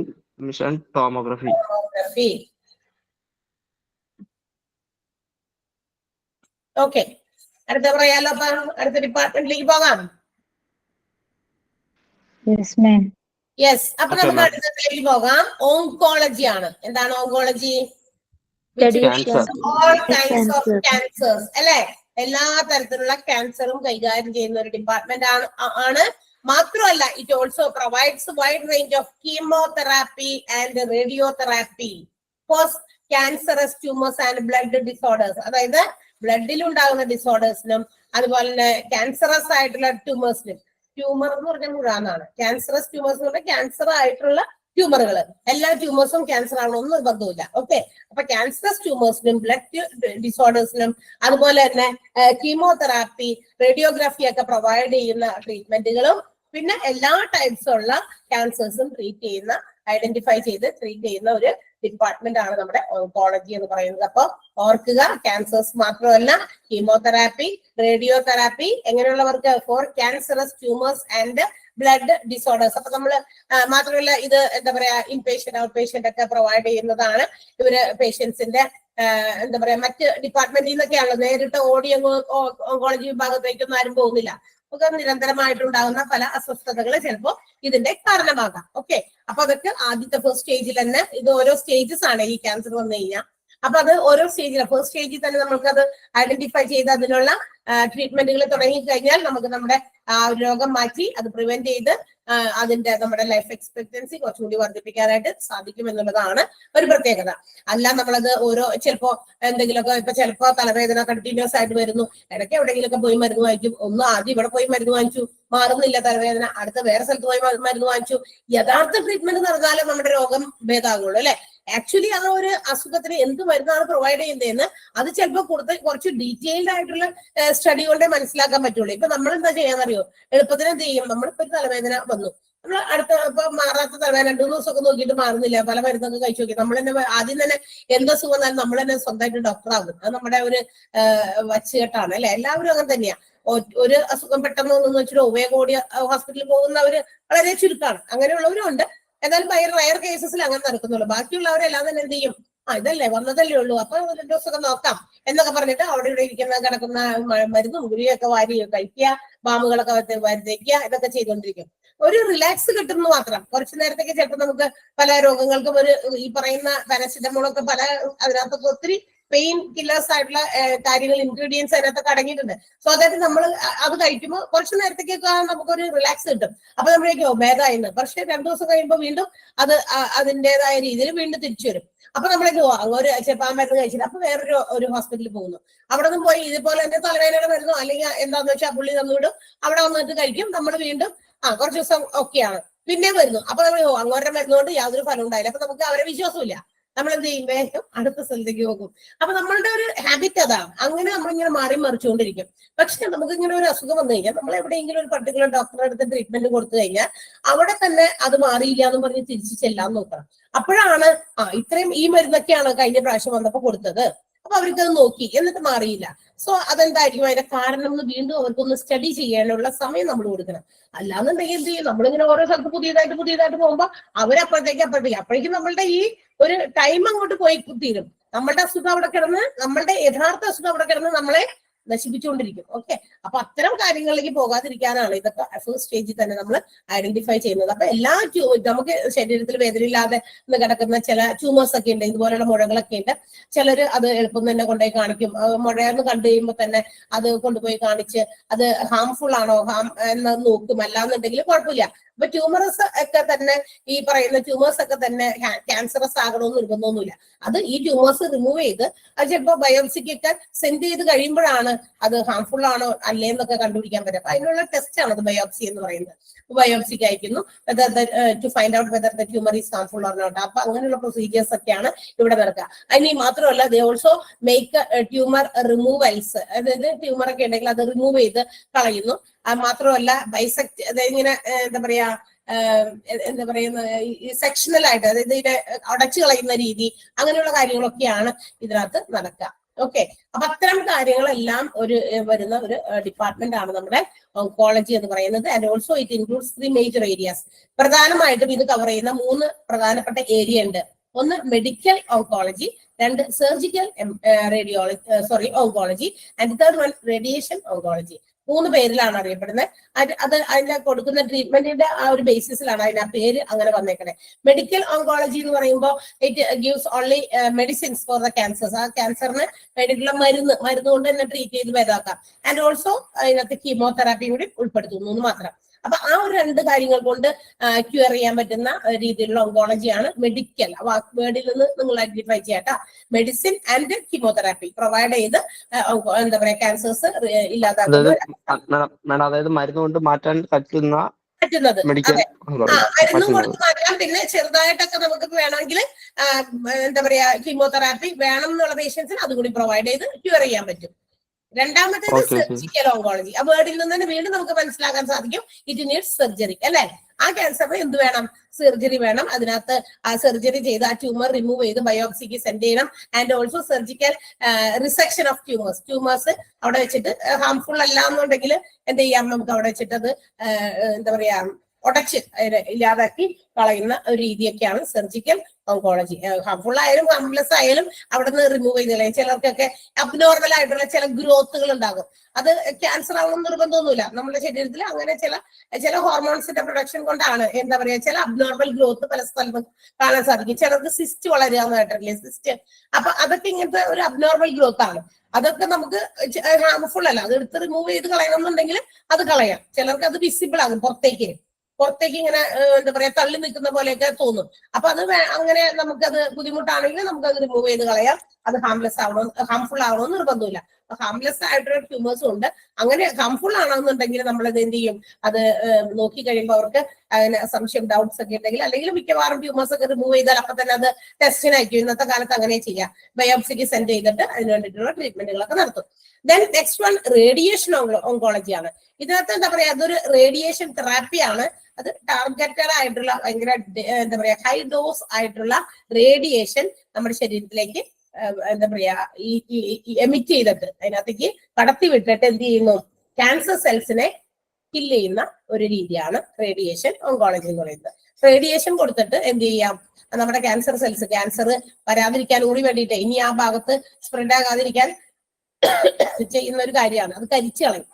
tomography. Okay, അടുത്ത പറയാലോ. അപ്പൊ അടുത്ത ഡിപ്പാർട്ട്മെന്റിലേക്ക് പോകാം. യെസ്. അപ്പൊ നമുക്ക് അടുത്തതിലേക്ക് പോകാം. ഓങ്കോളജി ആണ്. എന്താണ് oncology? All kinds of cancers അല്ലെ? എല്ലാ തരത്തിലുള്ള ക്യാൻസറും കൈകാര്യം ചെയ്യുന്ന ഒരു ഡിപ്പാർട്ട്മെന്റ് ആണ്. മാത്രമല്ല, it also provides wide range of chemotherapy and radiotherapy. Post cancerous tumours and blood disorders, അതായത് ബ്ലഡിൽ ഉണ്ടാകുന്ന ഡിസോർഡേഴ്സിനും അതുപോലെ തന്നെ ക്യാൻസറസ് ആയിട്ടുള്ള ട്യൂമേഴ്സിനും, ട്യൂമർ എന്ന് പറഞ്ഞാൽ മുഴാന്നാണ്, ക്യാൻസറസ് ട്യൂമേഴ്സ് എന്ന് പറഞ്ഞാൽ ക്യാൻസർ ആയിട്ടുള്ള ട്യൂമറുകൾ, എല്ലാ ട്യൂമേഴ്സും ക്യാൻസർ ആവണമെന്ന് നിർബന്ധമില്ല. ഓക്കെ, അപ്പൊ ക്യാൻസറസ് ട്യൂമേഴ്സിനും ബ്ലഡ് ഡിസോർഡേഴ്സിനും അതുപോലെ തന്നെ കീമോതെറാപ്പി, റേഡിയോഗ്രാഫി ഒക്കെ പ്രൊവൈഡ് ചെയ്യുന്ന ട്രീറ്റ്മെന്റുകളും പിന്നെ എല്ലാ ടൈപ്സും ഉള്ള ക്യാൻസേഴ്സും ട്രീറ്റ് ചെയ്യുന്ന, ഐഡന്റിഫൈ ചെയ്ത് ട്രീറ്റ് ചെയ്യുന്ന ഒരു ഡിപ്പാർട്ട്മെന്റ് ആണ് നമ്മുടെ ഓങ്കോളജി എന്ന് പറയുന്നത്. അപ്പൊ ഓർക്കുക, ക്യാൻസേഴ്സ് മാത്രമല്ല, കീമോതെറാപ്പി, റേഡിയോതെറാപ്പി, എങ്ങനെയുള്ളവർക്ക് for cancerous tumours and blood disorders. അപ്പൊ നമ്മൾ മാത്രമല്ല ഇത് എന്താ പറയാ ഇൻപേഷ്യന്റ് ഔട്ട് പേഷ്യന്റ് ഒക്കെ പ്രൊവൈഡ് ചെയ്യുന്നതാണ്. ഇവര് പേഷ്യൻസിന്റെ എന്താ പറയാ മറ്റ് ഡിപ്പാർട്ട്മെന്റിൽ നിന്നൊക്കെയാണല്ലോ, നേരിട്ട് ഓടി ഓങ്കോളജി വിഭാഗത്തേക്കൊന്നും ആരും പോകുന്നില്ല. ഒക്കെ നിരന്തരമായിട്ടുണ്ടാകുന്ന പല അസ്വസ്ഥതകൾ ചിലപ്പോൾ ഇതിന്റെ കാരണമാകാം. ഓക്കെ, അപ്പൊ അതൊക്കെ ആദ്യത്തെ ഫസ്റ്റ് സ്റ്റേജിൽ തന്നെ, ഇത് ഓരോ സ്റ്റേജസ് ആണ് ഈ ക്യാൻസർ വന്നു കഴിഞ്ഞാൽ. അപ്പൊ അത് ഓരോ സ്റ്റേജിലും ഫസ്റ്റ് സ്റ്റേജിൽ തന്നെ നമുക്കത് ഐഡന്റിഫൈ ചെയ്ത് അതിനുള്ള ട്രീറ്റ്മെന്റുകൾ തുടങ്ങി കഴിഞ്ഞാൽ നമുക്ക് നമ്മുടെ രോഗം മാറ്റി അത് പ്രിവെന്റ് ചെയ്ത് അതിന്റെ നമ്മുടെ ലൈഫ് എക്സ്പെക്ടൻസി കുറച്ചുകൂടി വർദ്ധിപ്പിക്കാനായിട്ട് സാധിക്കും എന്നുള്ളതാണ് ഒരു പ്രത്യേകത. അല്ല നമ്മളത് ഓരോ ചിലപ്പോ എന്തെങ്കിലുമൊക്കെ ഇപ്പൊ ചിലപ്പോ തലവേദന കണ്ടിന്യൂസ് ആയിട്ട് വരുന്നു, ഇടയ്ക്ക് എവിടെയെങ്കിലുമൊക്കെ പോയി മരുന്ന് വാങ്ങിക്കും, ഒന്ന് ആദ്യം ഇവിടെ പോയി മരുന്ന് വാങ്ങിച്ചു, മാറുന്നില്ല തലവേദന, അടുത്ത വേറെ സ്ഥലത്ത് പോയി മരുന്ന് വാങ്ങിച്ചു. യഥാർത്ഥ ട്രീറ്റ്മെന്റ് നടന്നാലേ നമ്മുടെ രോഗം ഭേദമാകുള്ളൂ അല്ലെ. ആക്ച്വലി ആ ഒരു അസുഖത്തിന് എന്ത് മരുന്നാണ് പ്രൊവൈഡ് ചെയ്യുന്നതെന്ന് അത് ചിലപ്പോൾ കുറച്ച് ഡീറ്റെയിൽഡ് ആയിട്ടുള്ള സ്റ്റഡി കൊണ്ടേ മനസ്സിലാക്കാൻ പറ്റുള്ളൂ. ഇപ്പൊ നമ്മൾ എന്താ ചെയ്യാന്നറിയോ, എളുപ്പത്തിന് എന്ത് ചെയ്യും, നമ്മളിപ്പോ ഒരു തലവേദന വന്നു, നമ്മൾ അടുത്ത ഇപ്പൊ മാറാത്ത തലവേദന 2 ദിവസമൊക്കെ നോക്കിയിട്ട് മാറുന്നില്ല, പല മരുന്നൊക്കെ കഴിച്ചു നോക്കി, നമ്മൾ തന്നെ ആദ്യം തന്നെ എന്ത് അസുഖം വന്നാലും നമ്മൾ തന്നെ സ്വന്തമായിട്ട് ഡോക്ടർ ആകും. അത് നമ്മുടെ ഒരു വച്ചുകെട്ടാണ് അല്ലെ. എല്ലാവരും അങ്ങനെ തന്നെയാ. ഒരു അസുഖം പെട്ടെന്ന് ഒന്ന് വെച്ചിട്ട് വേഗം ഓടി ഹോസ്പിറ്റലിൽ പോകുന്നവര് വളരെ ചുരുക്കമാണ്. അങ്ങനെയുള്ളവരും ഉണ്ട്, എന്നാൽ റയർ കേസസിൽ അങ്ങനെ നടക്കുന്നുള്ളൂ. ബാക്കിയുള്ളവരെല്ലാം തന്നെ എന്ത് ചെയ്യും, ഇതല്ലേ വന്നതല്ലേ ഉള്ളൂ, അപ്പൊ 2 ദിവസമൊക്കെ നോക്കാം എന്നൊക്കെ പറഞ്ഞിട്ട് അവിടെ ഇവിടെ കിടക്കുന്ന മരുന്നും ഗുളികയൊക്കെ വാരി കഴിക്കുക, ബാമുകളൊക്കെ വരുത്തേക്കുക, ഇതൊക്കെ ചെയ്തുകൊണ്ടിരിക്കും. ഒരു റിലാക്സ് കിട്ടുന്നു മാത്രം. കുറച്ചു നേരത്തേക്ക് ചിലപ്പോൾ നമുക്ക് പല രോഗങ്ങൾക്കും ഒരു ഈ പറയുന്ന പാരസിറ്റമോളൊക്കെ പല അതിനകത്തൊക്കെ ഒത്തിരി പെയിൻ കില്ലേഴ്സ് ആയിട്ടുള്ള കാര്യങ്ങൾ, ഇൻഗ്രീഡിയൻസ് അതിനകത്തൊക്കെ അടങ്ങിയിട്ടുണ്ട്. സോ അതായത് നമ്മൾ അത് കഴിക്കുമ്പോൾ കുറച്ചു നേരത്തേക്കൊക്കെ നമുക്കൊരു റിലാക്സ് കിട്ടും. അപ്പൊ നമ്മളേക്കോ ഭേദമായിരുന്നു. പക്ഷെ 2 ദിവസം കഴിയുമ്പോൾ വീണ്ടും അത് അതിൻ്റെതായ രീതിയിൽ വീണ്ടും തിരിച്ചു വരും. അപ്പൊ നമ്മളേക്ക് ഒരു ചിലപ്പോൾ ആ മരുന്ന് കഴിച്ചിട്ട് അപ്പൊ വേറൊരു ഹോസ്പിറ്റലിൽ പോകുന്നു, അവിടെ നിന്നും പോയി ഇതുപോലെ എന്റെ തലവേദനയുടെ മരുന്നോ അല്ലെങ്കിൽ എന്താന്ന് വെച്ചാൽ പുള്ളി തന്നുവിടും, അവിടെ വന്നിട്ട് കഴിക്കും, നമ്മൾ വീണ്ടും കുറച്ച് ദിവസം ഓക്കെയാണ്, പിന്നെ വരുന്നു. അപ്പൊ നമ്മൾ അങ്ങോട്ട് മരുന്നുകൊണ്ട് യാതൊരു ഫലം ഉണ്ടായില്ല. അപ്പൊ നമുക്ക് അവരെ വിശ്വാസമില്ല, നമ്മൾ എന്ത് ചെയ്യും, വേഗം അടുത്ത സ്ഥലത്തേക്ക് പോകും. അപ്പൊ നമ്മളുടെ ഒരു ഹാബിറ്റ് അതാണ്. അങ്ങനെ നമ്മളിങ്ങനെ മാറി മറിച്ചുകൊണ്ടിരിക്കും. പക്ഷെ നമുക്ക് ഇങ്ങനെ ഒരു അസുഖം വന്നു കഴിഞ്ഞാൽ നമ്മൾ എവിടെയെങ്കിലും ഒരു പർട്ടിക്കുലർ ഡോക്ടറെ അടുത്ത് ട്രീറ്റ്മെന്റ് കൊടുത്തു കഴിഞ്ഞാൽ അവിടെ തന്നെ അത് മാറിയില്ല എന്ന് പറഞ്ഞ് തിരിച്ച് ചെല്ലാൻ നോക്കണം. അപ്പോഴാണ് ഇത്രയും ഈ മരുന്നൊക്കെയാണ് കഴിഞ്ഞ പ്രാവശ്യം വന്നപ്പോ കൊടുത്തത്, അപ്പൊ അവർക്കത് നോക്കി എന്നിട്ട് മാറിയില്ല. സോ അതെന്തായിരിക്കും അതിന്റെ കാരണം എന്ന് വീണ്ടും അവർക്കൊന്ന് സ്റ്റഡി ചെയ്യാനുള്ള സമയം നമ്മൾ കൊടുക്കണം. അല്ലാന്നുണ്ടെങ്കിൽ എന്ത് ചെയ്യും, നമ്മളിങ്ങനെ ഓരോ സ്ഥലത്ത് പുതിയതായിട്ട് പോകുമ്പോൾ അപ്പോഴേക്കും നമ്മളുടെ ഈ ഒരു ടൈം അങ്ങോട്ട് പോയി തീരും. നമ്മളുടെ അസുഖം അവിടെ കിടന്ന്, നമ്മളുടെ യഥാർത്ഥ അസുഖം അവിടെ കിടന്ന് നമ്മളെ നശിപ്പിച്ചുകൊണ്ടിരിക്കും. ഓക്കെ, അപ്പൊ അത്തരം കാര്യങ്ങളിലേക്ക് പോകാതിരിക്കാനാണ് ഇതൊക്കെ ഫസ്റ്റ് സ്റ്റേജിൽ തന്നെ നമ്മൾ ഐഡന്റിഫൈ ചെയ്യുന്നത്. അപ്പൊ എല്ലാ നമുക്ക് ശരീരത്തിൽ വേദനയില്ലാതെ കിടക്കുന്ന ചില ട്യൂമേഴ്സ് ഒക്കെ ഉണ്ട്, ഇതുപോലുള്ള മുഴകളൊക്കെ ഉണ്ട്. ചിലര് അത് എളുപ്പം തന്നെ കൊണ്ടുപോയി കാണിക്കും. മുഴയെന്ന് കണ്ടു കഴിയുമ്പോൾ തന്നെ അത് കൊണ്ടുപോയി കാണിച്ച് അത് ഹാംഫുൾ ആണോ എന്ന് നോക്കും. അല്ലാന്നുണ്ടെങ്കിൽ കുഴപ്പമില്ല. അപ്പൊ ട്യൂമറസ് ഒക്കെ തന്നെ ഈ പറയുന്ന ട്യൂമേഴ്സ് ഒക്കെ തന്നെ ക്യാൻസറസ് ആകണമെന്ന് നിർബന്ധമൊന്നുമില്ല. അത് ഈ ട്യൂമേഴ്സ് റിമൂവ് ചെയ്ത് അത് ചിലപ്പോൾ ബയോപ്സിക്കൊക്കെ സെൻഡ് ചെയ്ത് കഴിയുമ്പോഴാണ് അത് ഹാംഫുൾ ആണോ അല്ലേന്നൊക്കെ കണ്ടുപിടിക്കാൻ പറ്റും. അപ്പൊ അതിനുള്ള ടെസ്റ്റ് ആണ് അത് ബയോപ്സി എന്ന് പറയുന്നത്. ബയോപ്സിക്ക് അയക്കുന്നു to find out whether the tumour is harmful or not. അപ്പൊ അങ്ങനെയുള്ള പ്രൊസീജിയേഴ്സ് ഒക്കെയാണ് ഇവിടെ നടക്കുക. അതിന് മാത്രമല്ല they also make tumour removals, അതായത് ട്യൂമർ ഒക്കെ ഉണ്ടെങ്കിൽ അത് റിമൂവ് ചെയ്ത് കളയുന്നു. മാത്രമല്ല ബൈസെക്ട്, അതായത് ഇങ്ങനെ എന്താ പറയുന്ന സെക്ഷണൽ ആയിട്ട്, അതായത് ഇതിനെ അടച്ചു കളയുന്ന രീതി, അങ്ങനെയുള്ള കാര്യങ്ങളൊക്കെയാണ് ഇതിനകത്ത് നടക്കുക. ഓക്കെ, അപ്പൊ അത്തരം കാര്യങ്ങളെല്ലാം വരുന്ന ഒരു ഡിപ്പാർട്ട്മെന്റ് ആണ് നമ്മുടെ ഓങ്കോളജി എന്ന് പറയുന്നത്. And also it includes 3 major areas. പ്രധാനമായിട്ടും ഇത് കവർ ചെയ്യുന്ന 3 പ്രധാനപ്പെട്ട ഏരിയ ഉണ്ട്. ഒന്ന് medical oncology, 2 surgical oncology, and 3rd radiation oncology. 3 പേരിലാണ് അറിയപ്പെടുന്നത്. അത് അതിന്റെ കൊടുക്കുന്ന ട്രീറ്റ്മെന്റിന്റെ ആ ഒരു ബേസിസിലാണ് അതിന്റെ ആ പേര് അങ്ങനെ വന്നേക്കണേ. മെഡിക്കൽ ഓങ്കോളജി എന്ന് പറയുമ്പോൾ it gives only medicines for the cancers. ആ ക്യാൻസറിന് വേണ്ടിയിട്ടുള്ള മരുന്ന് കൊണ്ട് തന്നെ ട്രീറ്റ് ചെയ്ത് ഭേദമാക്കാം. ആൻഡ് ഓൾസോ അതിനകത്ത് കീമോതെറാപ്പി കൂടി ഉൾപ്പെടുത്തുന്നു എന്ന് മാത്രം. അപ്പൊ ആ ഒരു 2 കാര്യങ്ങൾ കൊണ്ട് ക്യൂർ ചെയ്യാൻ പറ്റുന്ന രീതിയിലുള്ള ഓങ്കോളജിയാണ് മെഡിക്കൽ. വേർഡിൽ നിന്ന് നിങ്ങൾ ഐഡന്റിഫൈ ചെയ്യാട്ടോ. മെഡിസിൻ ആൻഡ് കീമോതെറാപ്പി പ്രൊവൈഡ് ചെയ്ത് എന്താ പറയാ ക്യാൻസേഴ്സ് ഇല്ലാതാക്കുന്നത്. അതായത് മരുന്ന് കൊണ്ട് മാറ്റാൻ പറ്റുന്നത് മരുന്നും കൊടുത്ത് മാറ്റാം. പിന്നെ ചെറുതായിട്ടൊക്കെ നമുക്ക് വേണമെങ്കിൽ എന്താ പറയാ കീമോതെറാപ്പി വേണം എന്നുള്ള പേഷ്യൻസിന് അതുകൂടി പ്രൊവൈഡ് ചെയ്ത് ക്യൂർ ചെയ്യാൻ പറ്റും. രണ്ടാമത്തേത് സർജിക്കൽ ഓങ്കോളജി. ആ വേർഡിൽ നിന്ന് തന്നെ വീണ്ടും നമുക്ക് മനസ്സിലാക്കാൻ സാധിക്കും ഇറ്റ് നീഡ്സ് സർജറി അല്ലെ. ആ ക്യാൻസറിന് എന്ത് വേണം? സർജറി വേണം. അതിനകത്ത് ആ സർജറി ചെയ്ത് ആ ട്യൂമർ റിമൂവ് ചെയ്ത് ബയോപ്സിക്ക് സെൻഡ് ചെയ്യണം. And also surgical resection of tumours അവിടെ വെച്ചിട്ട് ഹാംഫുൾ അല്ല എന്നുണ്ടെങ്കിൽ എന്ത് ചെയ്യാം? നമുക്ക് അവിടെ വെച്ചിട്ട് അത് എന്താ പറയാ ഉടച്ച് ഇല്ലാതാക്കി കളയുന്ന ഒരു രീതിയൊക്കെയാണ് സർജിക്കൽ ഓങ്കോളജി. ഹാർംഫുൾ ആയാലും ഹാർംലെസ് ആയാലും അവിടെ നിന്ന് റിമൂവ് ചെയ്ത് കളയും. ചിലർക്കൊക്കെ അബ്നോർമൽ ആയിട്ടുള്ള ചില ഗ്രോത്തുകൾ ഉണ്ടാകും. അത് ക്യാൻസർ ആവണം നിർബന്ധമൊന്നുമില്ല. നമ്മുടെ ശരീരത്തിൽ അങ്ങനെ ചില ഹോർമോൺസിന്റെ പ്രൊഡക്ഷൻ കൊണ്ടാണ് എന്താ പറയാ ചില അബ്നോർമൽ ഗ്രോത്ത് പല സ്ഥലത്തും കാണാൻ സാധിക്കും. ചിലർക്ക് സിസ്റ്റ് വളരുകയെന്നായിട്ടല്ലേ സിസ്റ്റ്. അപ്പൊ അതൊക്കെ ഇങ്ങനത്തെ ഒരു അബ്നോർമൽ ഗ്രോത്ത് ആണ്. അതൊക്കെ നമുക്ക് ഹാർംഫുൾ അല്ല. അത് എടുത്ത് റിമൂവ് ചെയ്ത് കളയണമെന്നുണ്ടെങ്കിൽ അത് കളയാം. ചിലർക്ക് അത് വിസിബിൾ ആകും, പുറത്തേക്ക് ഇങ്ങനെ എന്താ പറയാ തള്ളി നിൽക്കുന്ന പോലെയൊക്കെ തോന്നും. അപ്പൊ അത് അങ്ങനെ നമുക്കത് ബുദ്ധിമുട്ടാണെങ്കിൽ നമുക്കത് റിമൂവ് ചെയ്ത് കളയാം. അത് ഹാർംഫുൾ ആവണമെന്ന് നിർബന്ധമില്ല. ഹാർംലെസ് ആയിട്ടുള്ള ട്യൂമേഴ്സും ഉണ്ട്. അങ്ങനെ ഹാർംഫുൾ ആണെന്നുണ്ടെങ്കിൽ നമ്മളത് എന്ത് ചെയ്യും? അത് നോക്കി കഴിയുമ്പോൾ അവർക്ക് അതിന് സംശയം ഡൗട്ട്സ് ഒക്കെ ഉണ്ടെങ്കിൽ അല്ലെങ്കിൽ മിക്കവാറും ട്യൂമേഴ്സ് ഒക്കെ റിമൂവ് ചെയ്താൽ അപ്പൊ തന്നെ അത് ടെസ്റ്റിന് അയക്കും. ഇന്നത്തെ കാലത്ത് അങ്ങനെ ചെയ്യാം. ബയോപ്സിക്ക് സെൻഡ് ചെയ്തിട്ട് അതിന് വേണ്ടിയിട്ടുള്ള ട്രീറ്റ്മെന്റുകളൊക്കെ നടത്തും. ദെൻ നെക്സ്റ്റ് വൺ റേഡിയേഷൻ ഓങ്കോളജിയാണ്. ഇതിനകത്ത് എന്താ പറയാ അതൊരു റേഡിയേഷൻ തെറാപ്പിയാണ്. അത് ടാർഗറ്റഡ് ആയിട്ടുള്ള ഭയങ്കര എന്താ പറയാ ഹൈ ഡോസ് ആയിട്ടുള്ള റേഡിയേഷൻ നമ്മുടെ ശരീരത്തിലേക്ക് എന്താ പറയാ ഈ എമിറ്റ് ചെയ്തിട്ട് അതിനകത്തേക്ക് കടത്തി വിട്ടിട്ട് എന്ത് ചെയ്യുന്നു? ക്യാൻസർ സെൽസിനെ കില്ല് ചെയ്യുന്ന ഒരു രീതിയാണ് റേഡിയേഷൻ ഓങ്കോളജി എന്ന് പറയുന്നത്. റേഡിയേഷൻ കൊടുത്തിട്ട് എന്ത് ചെയ്യാം? നമ്മുടെ ക്യാൻസർ സെൽസ് ക്യാൻസർ വരാതിരിക്കാൻ കൂടി വേണ്ടിയിട്ട് ഇനി ആ ഭാഗത്ത് സ്പ്രെഡ് ആകാതിരിക്കാൻ ചെയ്യുന്ന ഒരു കാര്യമാണ്. അത് കരിച്ചു കളയും.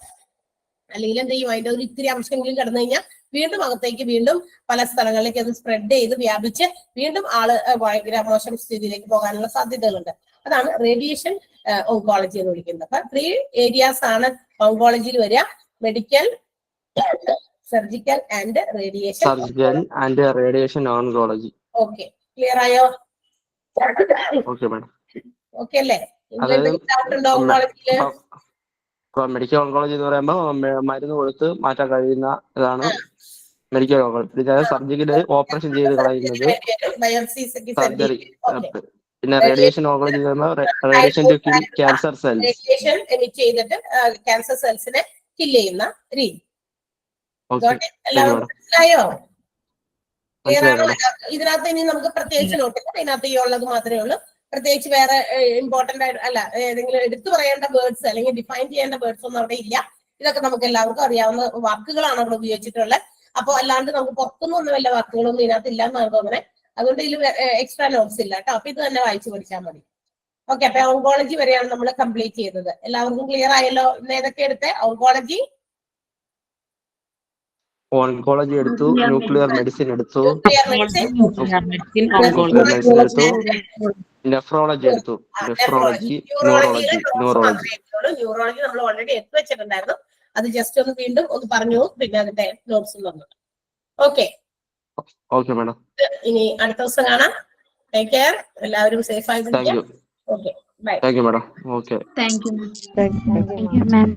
അല്ലെങ്കിൽ എന്ത് ചെയ്യും? അതിന്റെ ഒരു ഇത്തിരി അംശമെങ്കിലും കിടന്നു കഴിഞ്ഞാൽ വീണ്ടും അകത്തേക്ക് വീണ്ടും പല സ്ഥലങ്ങളിലേക്ക് അത് സ്പ്രെഡ് ചെയ്ത് വ്യാപിച്ച് വീണ്ടും ആള് ഭയങ്കര മോശം സ്ഥിതിയിലേക്ക് പോകാനുള്ള സാധ്യതകളുണ്ട്. അതാണ് റേഡിയേഷൻ ഓങ്കോളജി എന്ന് വിളിക്കുന്നത്. അപ്പൊ 3 ഏരിയാസ് ആണ് ഓങ്കോളജിയിൽ വരിക: medical, surgical and radiation oncology. Okay, clear ആയോ? ഓക്കെ അല്ലേ? ഡൗട്ട് ഉണ്ടോ ഓങ്കോളജിയില്? മെഡിക്കൽ ഓങ്കോളജി എന്ന് പറയുമ്പോൾ മരുന്ന് കൊടുത്ത് മാറ്റാൻ കഴിയുന്ന ഇതാണ് മെഡിക്കൽ ഓങ്കോളജി. സർജിക്കല് ഓപ്പറേഷൻ ചെയ്ത് കളയുന്നത് സർജറി. പിന്നെ റേഡിയേഷൻ ഓങ്കോളജി എന്ന് പറയുമ്പോൾ radiation to kill cancer cells. Radiation emit ചെയ്തിട്ട് ക്യാൻസർ സെൽസിനെ കില്ല് ചെയ്യുന്ന രീതി. എല്ലാവർക്കും മനസ്സിലായോ? ക്ലിയർ ആണോ? ഇതിനകത്ത് ഇനി നമുക്ക് പ്രത്യേകിച്ച് നോട്ടില്ല. ഇതിനകത്ത് ഈ ഉള്ളത് മാത്രമേ ഉള്ളൂ. പ്രത്യേകിച്ച് വേറെ ഇമ്പോർട്ടന്റ് ആയിട്ട് അല്ല ഏതെങ്കിലും എടുത്തു പറയേണ്ട വേർഡ്സ് അല്ലെങ്കിൽ ഡിഫൈൻ ചെയ്യേണ്ട വേർഡ്സ് ഒന്നും അവിടെ ഇല്ല. ഇതൊക്കെ നമുക്ക് എല്ലാവർക്കും അറിയാവുന്ന വാക്കുകളാണ് അവിടെ ഉപയോഗിച്ചിട്ടുള്ളത്. അപ്പൊ അല്ലാണ്ട് നമുക്ക് പുറത്തുനിന്നൊന്നും വല്ല വാക്കുകളൊന്നും ഇതിനകത്ത് ഇല്ല എന്നാണ് തോന്നുന്നത്. അതുകൊണ്ട് ഇതിൽ എക്സ്ട്രാ നോട്ട്സ് ഇല്ല കേട്ടോ. അപ്പൊ ഇത് തന്നെ വായിച്ചു പഠിച്ചാൽ മതി. ഓക്കെ, അപ്പൊ ഓങ്കോളജി വരെയാണ് നമ്മൾ കംപ്ലീറ്റ് ചെയ്തത്. എല്ലാവർക്കും ക്ലിയർ ആയല്ലോ? ഇന്ന് ഏതൊക്കെ എടുത്തേ? ഓങ്കോളജി എടുത്തു, ന്യൂക്ലിയർ മെഡിസിൻ എടുത്തു, നെഫ്രോളജി എടുത്തു, ന്യൂറോളജി നമ്മൾ ഓൾറെഡി എടുത്തു വെച്ചിട്ടുണ്ടായിരുന്നു. അത് ജസ്റ്റ് ഒന്ന് വീണ്ടും ഒന്ന് പറഞ്ഞു, പിന്നെ അതിന്റെ നോട്ട്സും തന്നു. Okay madam. ഇനി അടുത്ത ദിവസം കാണാം. Take care. എല്ലാവരും സേഫ് ആയിട്ട്. Okay, bye. Thank you madam. Okay, thank you ma'am.